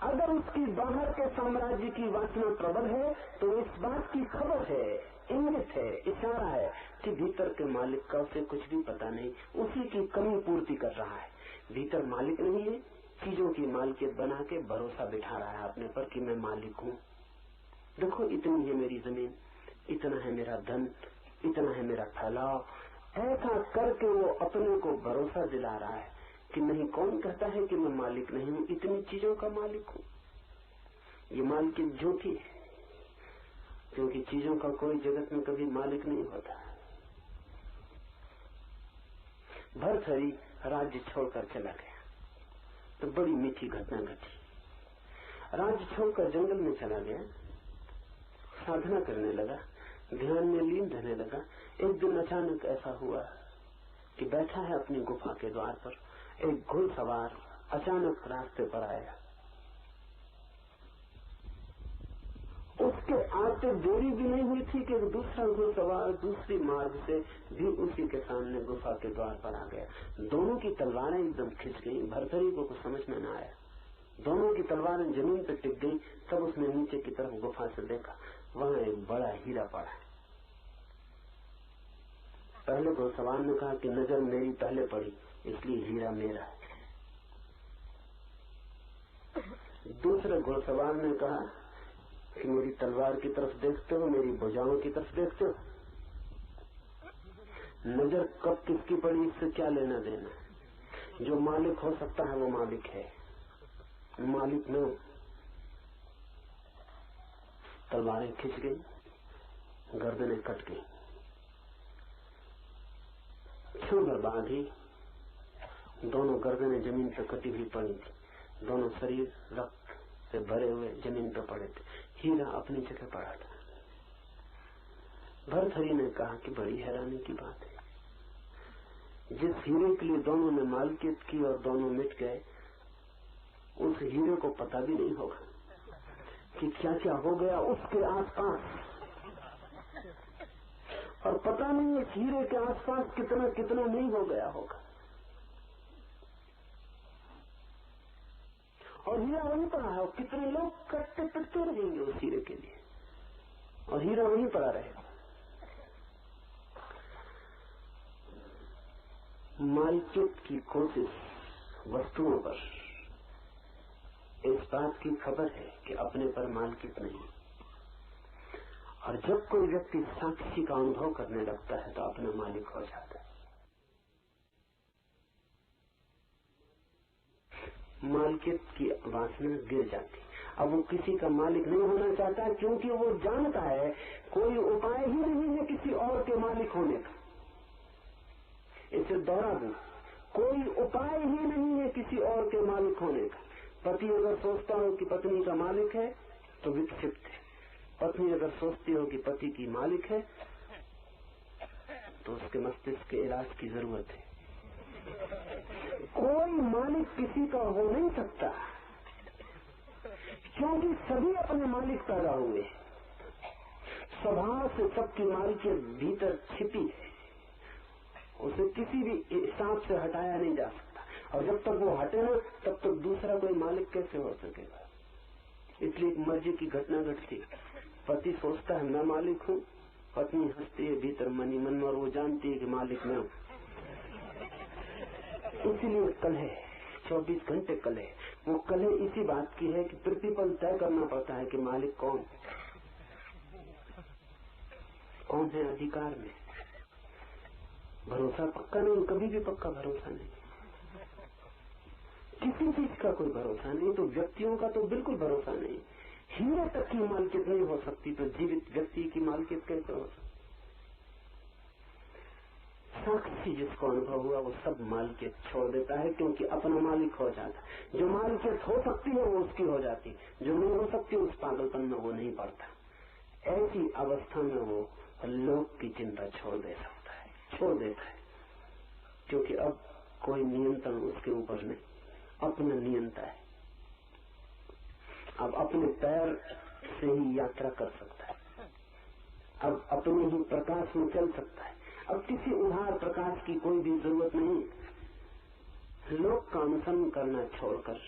अगर उसकी बाहर के साम्राज्य की वासना प्रबल है तो इस बात की खबर है, इंगित है, इशारा है कि भीतर के मालिक का उसे कुछ भी पता नहीं, उसी की कमी पूर्ति कर रहा है। भीतर मालिक नहीं है, चीजों की मालिकियत बना के भरोसा बिठा रहा है अपने पर कि मैं मालिक हूँ। देखो इतनी है मेरी जमीन, इतना है मेरा धन, इतना है मेरा फैलाव। ऐसा करके वो अपने को भरोसा दिला रहा है कि नहीं, कौन कहता है कि मैं मालिक नहीं हूँ, इतनी चीजों का मालिक हूँ। ये मालिकियत झूठी है, क्योंकि चीजों का कोई जगत में कभी मालिक नहीं होता। भरथरी राज्य छोड़कर चला गया तो बड़ी मीठी घटना घटी। राज्य छोड़कर जंगल में चला गया, साधना करने लगा, ध्यान में लीन रहने लगा। एक दिन अचानक ऐसा हुआ कि बैठा है अपनी गुफा के द्वार पर, एक घुड़सवार अचानक रास्ते पर आया। उसके आते देरी भी नहीं हुई थी कि दूसरा घुड़सवार दूसरी मार्ग से भी उसी के सामने गुफा के द्वार पर आ गया। दोनों की तलवारें एकदम खिंच गई। भरथरी को कुछ समझ में न आया, दोनों की तलवारें जमीन पर टिक गई। तब उसने नीचे की तरफ गुफा से देखा, वहां एक बड़ा हीरा पड़ा है। पहले घोड़सवार ने कहा कि नजर मेरी पहले पड़ी, इसलिए हीरा मेरा है। दूसरे घोड़सवार ने कहा कि मेरी तलवार की तरफ देखते हो, मेरी भुजाओं की तरफ देखते हो, नजर कब किसकी पड़ी इससे क्या लेना देना। जो मालिक हो सकता है वो मालिक है, मालिक न। तलवारें खिंच गई, गर्दनें कट गई। क्षण भर बाद ही दोनों गर्दनें जमीन पर कटी हुई पड़ी थी। दोनों शरीर रक्त से भरे हुए जमीन पर पड़े थे। हीरा अपनी जगह पड़ा था। भर्तहरि ने कहा कि बड़ी हैरानी की बात है, जिस हीरे के लिए दोनों ने मालकियत की और दोनों मिट गए, उस हीरे को पता भी नहीं होगा कि क्या क्या हो गया उसके आसपास, और पता नहीं इस हीरे के आसपास कितना कितना नहीं हो गया होगा। और हीरा वहीं पड़ा है, और कितने लोग कटते पिटते रहेंगे उस हीरे के लिए, और हीरा वहीं पड़ा रहेगा। मालकियत की कोशिश वस्तुओं पर इस बात की खबर है कि अपने पर मालकियत नहीं। और जब कोई व्यक्ति साक्षी का अनुभव करने लगता है तो अपना मालिक हो जाता है। मालकियत की वासना गिर जाती। अब वो किसी का मालिक नहीं होना चाहता, क्योंकि वो जानता है कोई उपाय ही नहीं है किसी और के मालिक होने का। इसे दोहरा दूं, कोई उपाय ही नहीं है किसी और के मालिक होने का। पति अगर सोचता हो कि पत्नी का मालिक है तो विक्षिप्त है। पत्नी अगर सोचती हो कि पति की मालिक है तो उसके मस्तिष्क के इलाज की जरूरत है। कोई मालिक किसी का हो नहीं सकता, क्योंकि सभी अपने मालिक पैदा हुए। स्वभाव से सबकी मालिकियत भीतर छिपी है, उसे किसी भी हिसाब से हटाया नहीं जा सकता। और जब तक वो हटे ना, तब तक दूसरा कोई मालिक कैसे हो सकेगा। इसलिए एक मर्जी की घटना घटती, पति सोचता है मैं मालिक हूँ, पत्नी हंसती है भीतर मनी मन, और वो जानती है कि मालिक मैं हूँ। इसीलिए कलह 24 घंटे कलह। वो कलह इसी बात की है कि प्रतिपल तय करना पड़ता है कि मालिक कौन है अधिकार में। भरोसा पक्का नहीं, कभी भी पक्का भरोसा नहीं, किसी चीज का कोई भरोसा नहीं। तो व्यक्तियों का तो बिल्कुल भरोसा नहीं। हीरे तक की मालकियत नहीं हो सकती तो जीवित व्यक्ति की मालकियत कैसे हो सकती। साक्षी जिसको अनुभव हुआ वो सब मालकियत छोड़ देता है, क्योंकि अपना मालिक हो जाता है। जो मालकियत हो सकती है वो उसकी हो जाती, जो नहीं हो सकती उस पागलपन में वो नहीं पड़ता। ऐसी अवस्था में वो लोक की चिंता छोड़ देता है, क्योंकि अब कोई नियंत्रण उसके ऊपर नहीं, अपना नियंता है। अब अपने पैर से ही यात्रा कर सकता है, अब अपने ही प्रकाश में चल सकता है। अब किसी उधार प्रकाश की कोई भी जरूरत नहीं। लोक का अनुसरण करना छोड़कर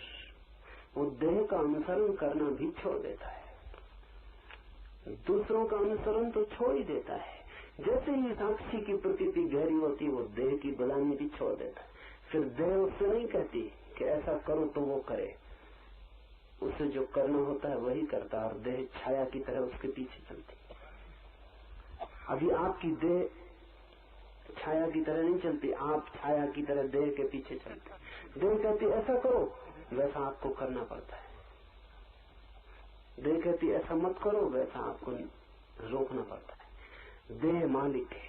वो देह का अनुसरण करना भी छोड़ देता है। दूसरों का अनुसरण तो छोड़ ही देता है। जैसे ही साक्षी की प्रकृति गहरी होती वो देह की गुलामी भी छोड़ देता है। फिर देह उससे नहीं कहती कि ऐसा करो तो वो करे, उसे जो करना होता है वही करता है, और देह छाया की तरह उसके पीछे चलती। अभी आपकी देह छाया की तरह नहीं चलती, आप छाया की तरह देह के पीछे चलते। देह कहती ऐसा करो, वैसा आपको करना पड़ता है। देह कहती ऐसा मत करो, वैसा आपको रोकना पड़ता है। देह मालिक है,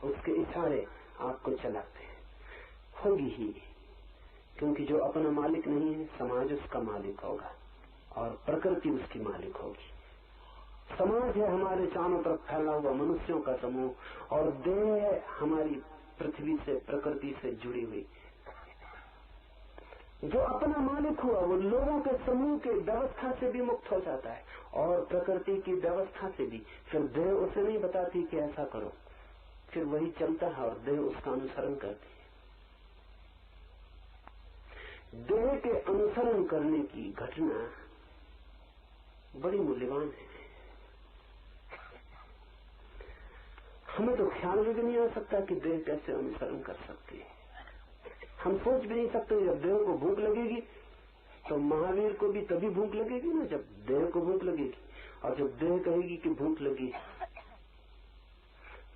उसके इशारे आपको चलाते हैं। होगी ही, क्योंकि जो अपना मालिक नहीं है समाज उसका मालिक होगा और प्रकृति उसकी मालिक होगी। समाज है हमारे चारों तरफ फैला हुआ मनुष्यों का समूह, और देह है हमारी पृथ्वी से प्रकृति से जुड़ी हुई। जो अपना मालिक हुआ वो लोगों के समूह के व्यवस्था से भी मुक्त हो जाता है और प्रकृति की व्यवस्था से भी। फिर देह उसे नहीं बताती कि ऐसा करो, फिर वही चलता है और देह उसका अनुसरण करती है। देह के अनुसरण करने की घटना बड़ी मूल्यवान है। हमें तो ख्याल भी नहीं आ सकता कि देह कैसे अनुसरण कर सकती है। हम सोच भी नहीं सकते जब देह को भूख लगेगी तो महावीर को भी तभी भूख लगेगी ना जब देह को भूख लगेगी, और जब देह कहेगी कि भूख लगी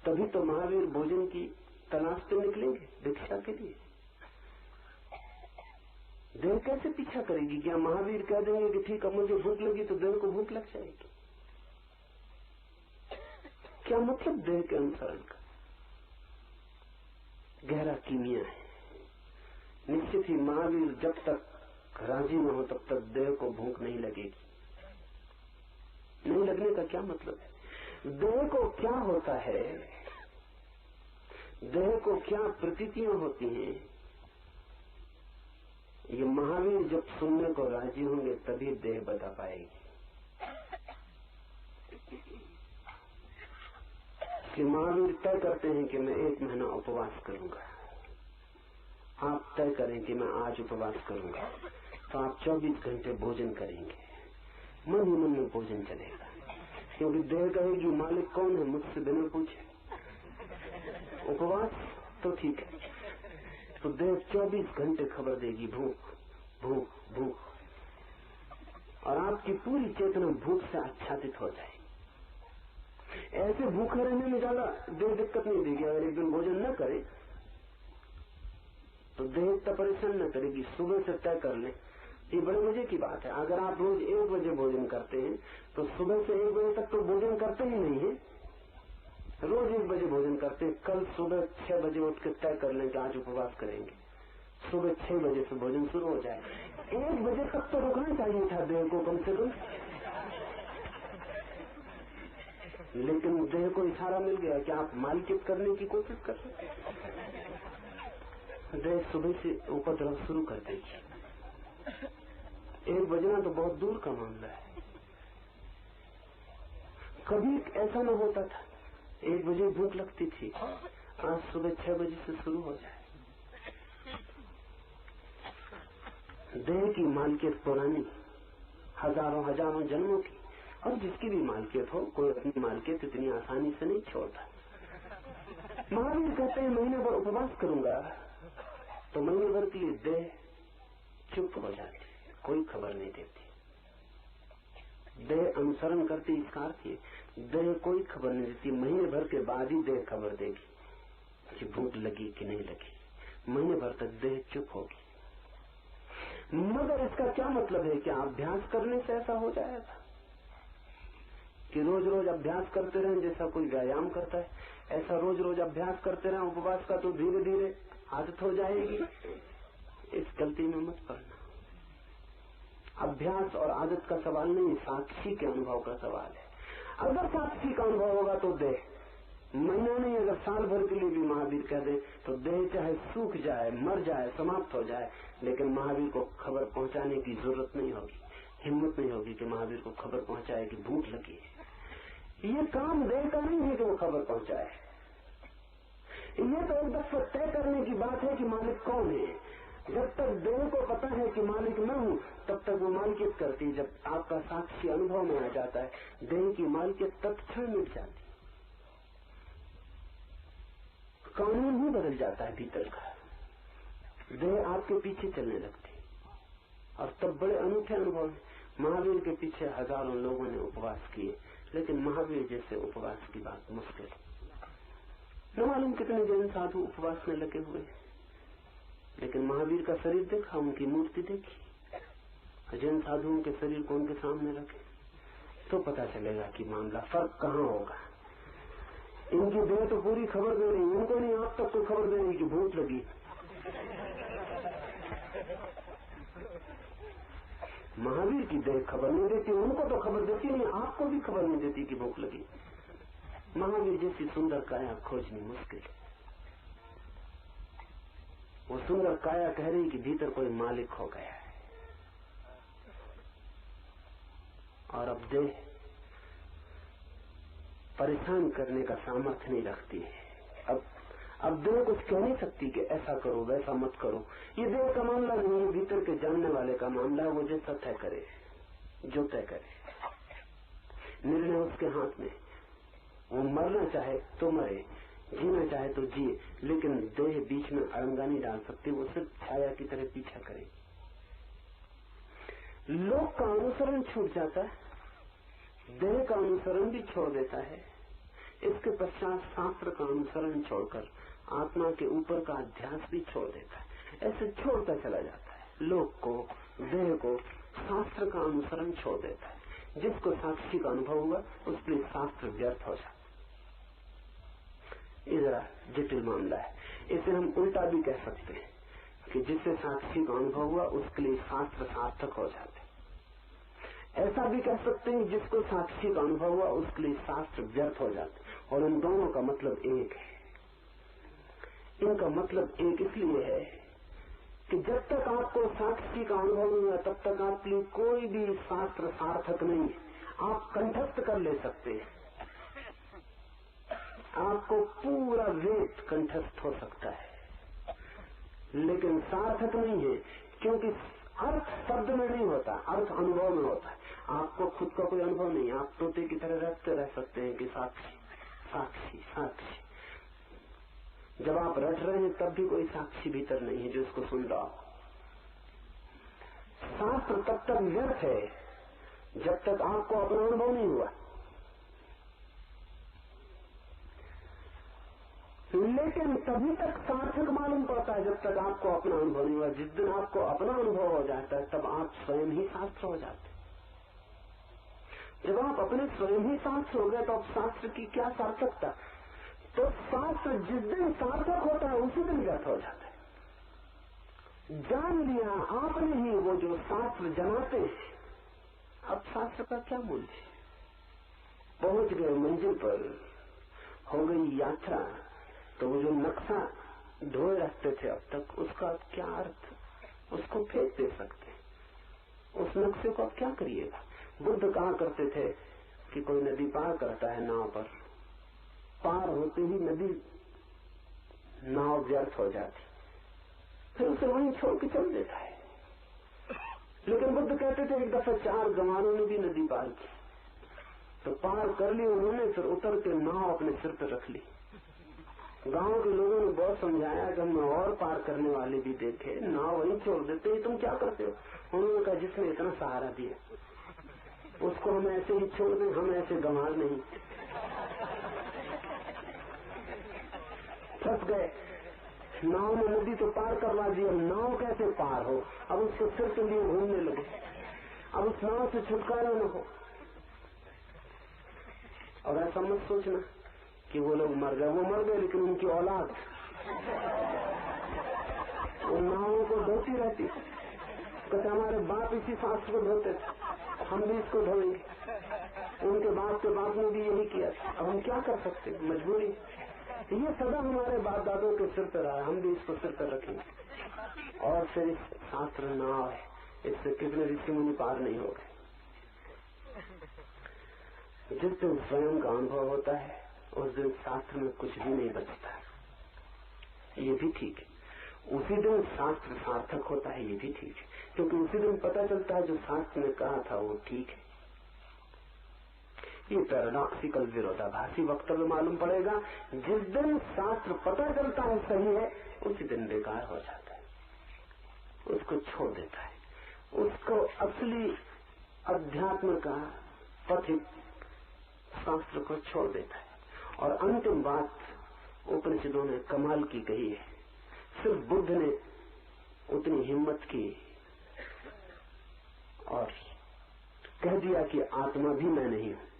तभी तो महावीर भोजन की तलाश पे निकलेंगे भिक्षा के लिए। देह कैसे पीछा करेगी? क्या महावीर कह देंगे कि ठीक अब मुझे भूख लगी तो देह को भूख लग जाएगी? क्या मतलब देह के अनुसरण का? गहरा कीमिया है। निश्चित ही महावीर जब तक राजी न हो तब तक देह को भूख नहीं लगेगी। नहीं लगने का क्या मतलब है? देह को क्या होता है, देह को क्या प्रतीतियां होती हैं, ये महावीर जब सुनने को राजी होंगे तभी देह बता पाएगी। कि महावीर तय करते हैं कि मैं 1 महीना उपवास करूंगा। आप तय करें कि मैं आज उपवास करूंगा, तो आप 24 घंटे भोजन करेंगे। मन ही मन में भोजन चलेगा, क्योंकि देह कहेगी मालिक कौन है, मुझसे बिना पूछे। उपवास तो ठीक है, तो देह 24 घंटे खबर देगी भूख भूख भूख, और आपकी पूरी चेतना भूख से आच्छादित हो जाएगी। ऐसे भूखे रहने में ज्यादा देह दिक्कत नहीं देगी। अगर एक दिन भोजन न करे तो देह इतना परेशान न करेगी। सुबह से तय कर ले, ये बड़े मजे की बात है। अगर आप रोज 1 बजे भोजन करते हैं तो सुबह से 1 बजे तक तो भोजन करते ही नहीं है। रोज 1 बजे भोजन करते हैं, कल सुबह 6 बजे उठ के तय कर लें कि आज उपवास करेंगे। सुबह 6 बजे से भोजन शुरू हो जाए। 1 बजे तक तो रुकना चाहिए था देह को कम से कम, लेकिन देह को इशारा मिल गया कि आप मालिकियत करने की कोशिश कर रहे हैं। देह सुबह से उपद्रव शुरू कर देगी। 1 बजना तो बहुत दूर का मामला है। कभी ऐसा न होता था 1 बजे भूख लगती थी, आज सुबह 6 बजे से शुरू हो जाए। देह की मालिकियत पुरानी, हजारों जन्मों की, और जिसकी भी मालिकियत हो, कोई अपनी मालिकियत इतनी आसानी से नहीं छोड़ता। महावीर कहते हैं महीने भर उपवास करूंगा, तो महीने भर के लिए देह चुप हो जाती, कोई खबर नहीं देती। देह अनुसरण करती, इसका अर्थ ये देह कोई खबर नहीं देती। महीने भर के बाद ही देह खबर देगी कि भूख लगी कि नहीं लगी। महीने भर तक देह चुप होगी। मगर इसका क्या मतलब है? कि अभ्यास करने से ऐसा हो जाएगा कि रोज रोज अभ्यास करते रहें, जैसा कोई व्यायाम करता है ऐसा रोज रोज अभ्यास करते रहें उपवास का, तो धीरे धीरे आदत हो जाएगी। इस गलती में मत पड़ना। अभ्यास और आदत का सवाल नहीं, साक्षी के अनुभव का सवाल है। अगर साक्षी का अनुभव होगा तो देह महीना नहीं, अगर साल भर के लिए भी महावीर कह दे तो देह चाहे सूख जाए, मर जाए, समाप्त हो जाए, लेकिन महावीर को खबर पहुंचाने की जरूरत नहीं होगी, हिम्मत नहीं होगी कि महावीर को खबर पहुंचाए कि भूख लगी है। ये काम देह का नहीं है कि वो खबर पहुंचाए। ये तो एक दफा तय करने की बात है कि मालिक कौन है। जब तक देह को पता है कि मालिक मैं हूं, तब तक वो मालिकियत करती है। जब आपका साक्षी अनुभव में आ जाता है, देह की मालिकियत तत्क्षण मिट जाती, कानून ही बदल जाता है भीतर का। देह आपके पीछे चलने लगती, और तब बड़े अनूठे अनुभव हैं। महावीर के पीछे हजारों लोगों ने उपवास किए, लेकिन महावीर जैसे उपवास की बात मुश्किल। न मालूम कितने जैन साधु उपवास में लगे हुए, लेकिन महावीर का शरीर देखा, उनकी मूर्ति देखी। जैन साधुओं के शरीर को उनके सामने रखे तो पता चलेगा कि मामला फर्क कहाँ होगा। इनकी देह तो पूरी खबर दे रही, उनको नहीं आप तक को खबर दे रही कि भूख लगी। महावीर की देह खबर नहीं देती, उनको तो खबर देती नहीं, आपको भी खबर नहीं देती कि भूख लगी। महावीर जैसी सुंदर काया खोजनी मुश्किल है। वो सुंदर काया कह रही कि भीतर कोई मालिक हो गया है, और अब देह परेशान करने का सामर्थ्य नहीं रखती है। अब देह कुछ कह नहीं सकती कि ऐसा करो वैसा मत करो। ये देह का मामला नहीं है, भीतर के जानने वाले का मामला है। वो जैसा तय करे, जो तय करे, निर्णय उसके हाथ में। वो मरना चाहे तो मरे, जीना चाहे तो जिए, लेकिन देह बीच में अड़ंगा नहीं डाल सकती। वो सिर्फ छाया की तरह पीछा करे। लोक का अनुसरण छूट जाता है, देह का अनुसरण भी छोड़ देता है। इसके पश्चात शास्त्र का अनुसरण छोड़कर आत्मा के ऊपर का अध्यास भी छोड़ देता है। ऐसे छोड़ता चला जाता है। लोक को, देह को, शास्त्र का अनुसरण छोड़ देता है। जिसको साक्षी का अनुभव हुआ उसके लिए शास्त्र व्यर्थ हो जाता। ये जरा जटिल मामला है। इसे हम उल्टा भी कह सकते हैं कि जिससे साक्षी का अनुभव हुआ उसके लिए शास्त्र सार्थक हो जाते। ऐसा भी कह सकते हैं जिसको साक्षी का अनुभव हुआ उसके लिए शास्त्र व्यर्थ हो जाते। और इन दोनों का मतलब एक है। इनका मतलब एक इसलिए है कि जब तक आपको साक्षी का अनुभव नहीं हुआ तब तक आपके लिए कोई भी शास्त्र सार्थक नहीं है। आप कंठस्थ कर ले सकते हैं, आपको पूरा वेद कंठस्थ हो सकता है, लेकिन सार्थक नहीं है। क्योंकि अर्थ शब्द में नहीं होता, अर्थ अनुभव में होता है। आपको खुद का कोई अनुभव नहीं। आप तोते की तरह रटते रह सकते हैं कि साक्षी साक्षी साक्षी। जब आप रट रहे हैं तब भी कोई साक्षी भीतर नहीं है जो इसको सुन रहा हो। शास्त्र तब तक व्यर्थ है जब तक आपको अपना अनुभव नहीं हुआ। लेकिन तभी तक सार्थक मालूम पड़ता है जब तक आपको अपना अनुभव नहीं हुआ। जिस दिन आपको अपना अनुभव हो जाता है तब आप स्वयं ही शास्त्र हो जाते। जब आप अपने स्वयं ही शास्त्र हो गए तो अब शास्त्र की क्या सार्थकता। तो शास्त्र जिस दिन सार्थक होता है उसी दिन व्यर्थ हो जाता है। जान लिया आपने ही वो जो शास्त्र जमाते हैं, अब शास्त्र का क्या मूल्य। पहुंच गए मंजिल पर, हो गई यात्रा, तो वो जो नक्शा ढोए रखते थे अब तक, उसका क्या अर्थ। उसको फेंक दे सकते, उस नक्शे को अब क्या करिएगा। बुद्ध कहा करते थे कि कोई नदी पार करता है नाव पर, पार होते ही नदी नाव व्यर्थ हो जाती, फिर उसे वहीं छोड़ के चल देता है। लेकिन बुद्ध कहते थे एक दफा 4 गंवारों ने भी नदी पार की, तो पार कर ली उन्होंने, फिर उतर के नाव अपने सिर पर रख ली। गांव के लोगों ने बहुत समझाया कि हमने और पार करने वाले भी देखे, नाव वहीं छोड़ देते, तुम क्या करते हो। उन्होंने कहा जिसने इतना सहारा दिया उसको हम ऐसे ही छोड़ दें, हम ऐसे गंवार नहीं। फंस गए, नाव में नदी तो पार करवा दी, अब नाव कैसे पार हो। अब उसके सिर के लिए घूमने लगे, अब उस नाव से छुटकारा न हो। और ऐसा मत सोचना कि वो लोग मर गए, वो मर गए लेकिन उनकी औलाद वो नावों को धोती रहती। कहते हमारे बाप इसी शास्त्र को धोते थे, हम भी इसको धोएंगे। उनके बाप ने भी यही किया। अब हम क्या कर सकते, मजबूरी। ये सदा हमारे बाप दादों के सिर पर रहा, हम भी इसको सिर पर रखेंगे। और फिर इस शास्त्र नाव है, इससे कितने ऋषि मुनि पार नहीं हो गए। जिस दिन स्वयं का अनुभव होता है उस दिन शास्त्र में कुछ भी नहीं बचता। ये भी ठीक है। उसी दिन शास्त्र सार्थक होता है, ये भी ठीक है, क्योंकि उसी दिन पता चलता है जो शास्त्र ने कहा था वो ठीक है। ये पैराडॉक्सिकल विरोधाभासी वक्तव्य मालूम पड़ेगा। जिस दिन शास्त्र पता चलता है सही है उसी दिन बेकार हो जाता है, उसको छोड़ देता है, उसको असली अध्यात्म का पथिक शास्त्र को छोड़ देता है। और अंतिम बात उपनिषदों ने कमाल की कही है, सिर्फ बुद्ध ने उतनी हिम्मत की और कह दिया कि आत्मा भी मैं नहीं हूं।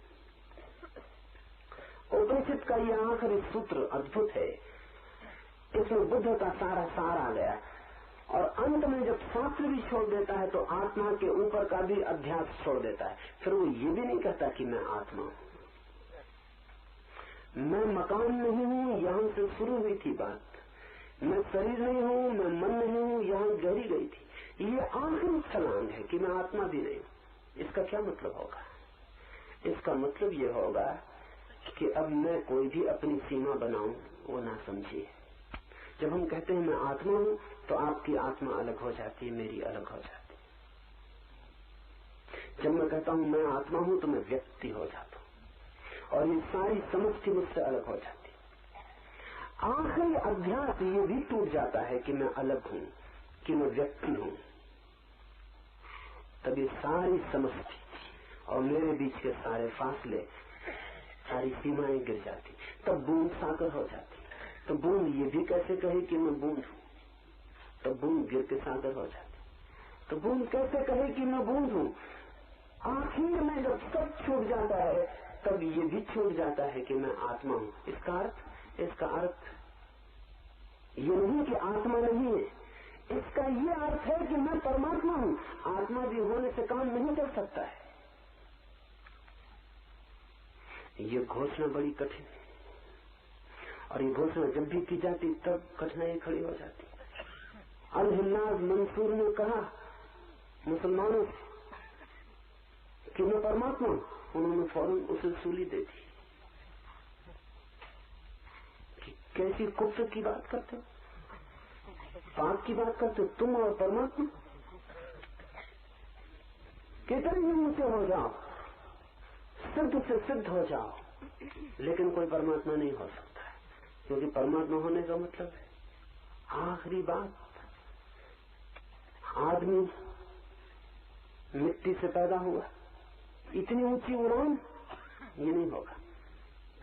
उपनिषद का यह आखिरी सूत्र अद्भुत है, इसमें बुद्ध का सारा सार आ गया। और अंत में जब शास्त्र भी छोड़ देता है तो आत्मा के ऊपर का भी अध्यास छोड़ देता है। फिर वो ये भी नहीं कहता कि मैं आत्मा हूं, मैं मकान नहीं हूं, यहां से शुरू हुई थी बात, मैं शरीर नहीं हूं, मैं मन नहीं हूं, यहां गहरी गई थी। ये आखिरी छलांग है कि मैं आत्मा भी नहीं हूं। इसका क्या मतलब होगा? इसका मतलब ये होगा कि अब मैं कोई भी अपनी सीमा बनाऊं वो ना समझिए। जब हम कहते हैं मैं आत्मा हूं, तो आपकी आत्मा अलग हो जाती है, मेरी अलग हो जाती है। जब मैं कहता हूं मैं आत्मा हूं, तो मैं व्यक्ति हो जाता हूं, और ये सारी समष्टि मुझसे अलग हो जाती है। आखिरी अध्यास ये भी टूट जाता है कि मैं अलग हूं, कि मैं व्यक्ति हूं। तब ये सारी समष्टि और मेरे बीच के सारे फासले, सारी सीमाएं गिर जाती। तब बूंद सागर हो जाती। तो बूंद ये भी कैसे कहे कि मैं बूंद हूं, तो बूंद गिर के सागर हो जाती। तो बूंद कैसे कहे कि मैं बूंद हूं। आखिर में जब सब छूट जाता है, तब ये भी छूट जाता है कि मैं आत्मा हूं। इसका अर्थ ये नहीं कि आत्मा नहीं है, इसका ये अर्थ है कि मैं परमात्मा हूं। आत्मा भी होने से काम नहीं कर सकता है। ये घोषणा बड़ी कठिन है, और ये घोषणा जब भी की जाती तब कठिनाई खड़ी हो जाती। अल-हिल्लाज मंसूर ने कहा मुसलमानों से कि मैं परमात्मा हूं, उन्होंने फौरन उसे सूली दे दी। कि कैसी कुफ्र की बात करते हो, पाप की बात करते हो, तुम और परमात्मा। कितने ही ऊंचे हो जाओ, सिद्ध से सिद्ध हो जाओ, लेकिन कोई परमात्मा नहीं हो सकता है। क्योंकि परमात्मा होने का मतलब है आखिरी बात, आदमी मिट्टी से पैदा हुआ, इतनी ऊंची उड़ान ये नहीं होगा।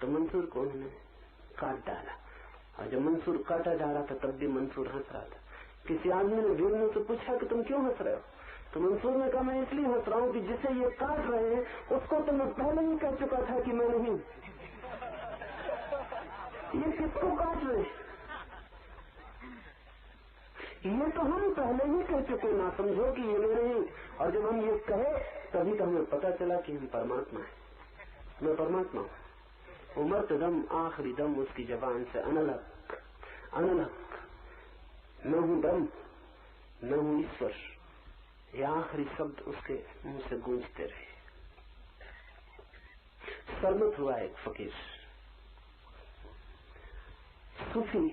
तो मंसूर को उन्होंने काट डाला, और जब मंसूर काटा जा रहा था तब भी मंसूर हंस रहा था। किसी आदमी ने वीरने से पूछा कि तुम क्यों हंस रहे हो, तो मंसूर ने कहा मैं इसलिए हंस रहा हूं कि जिसे ये काट रहे हैं उसको तो मैं पहले ही कह चुका था कि मैं नहीं। ये किसको काट रहे, ये तो हम पहले ही कह चुके, ना समझो कि ये नहीं। और जब हम ये कहे तभी तो हमें पता चला कि हम परमात्मा है। मैं परमात्मा हूं। उमरत दम आखिरी दम उसकी जबान से अनलक अनलक, मैं हूं ब्रह्म, मैं हूं ईश्वर। ये आखिरी शब्द उसके मुंह से गूंजते रहे। सरमत हुआ एक फकीर, सूफी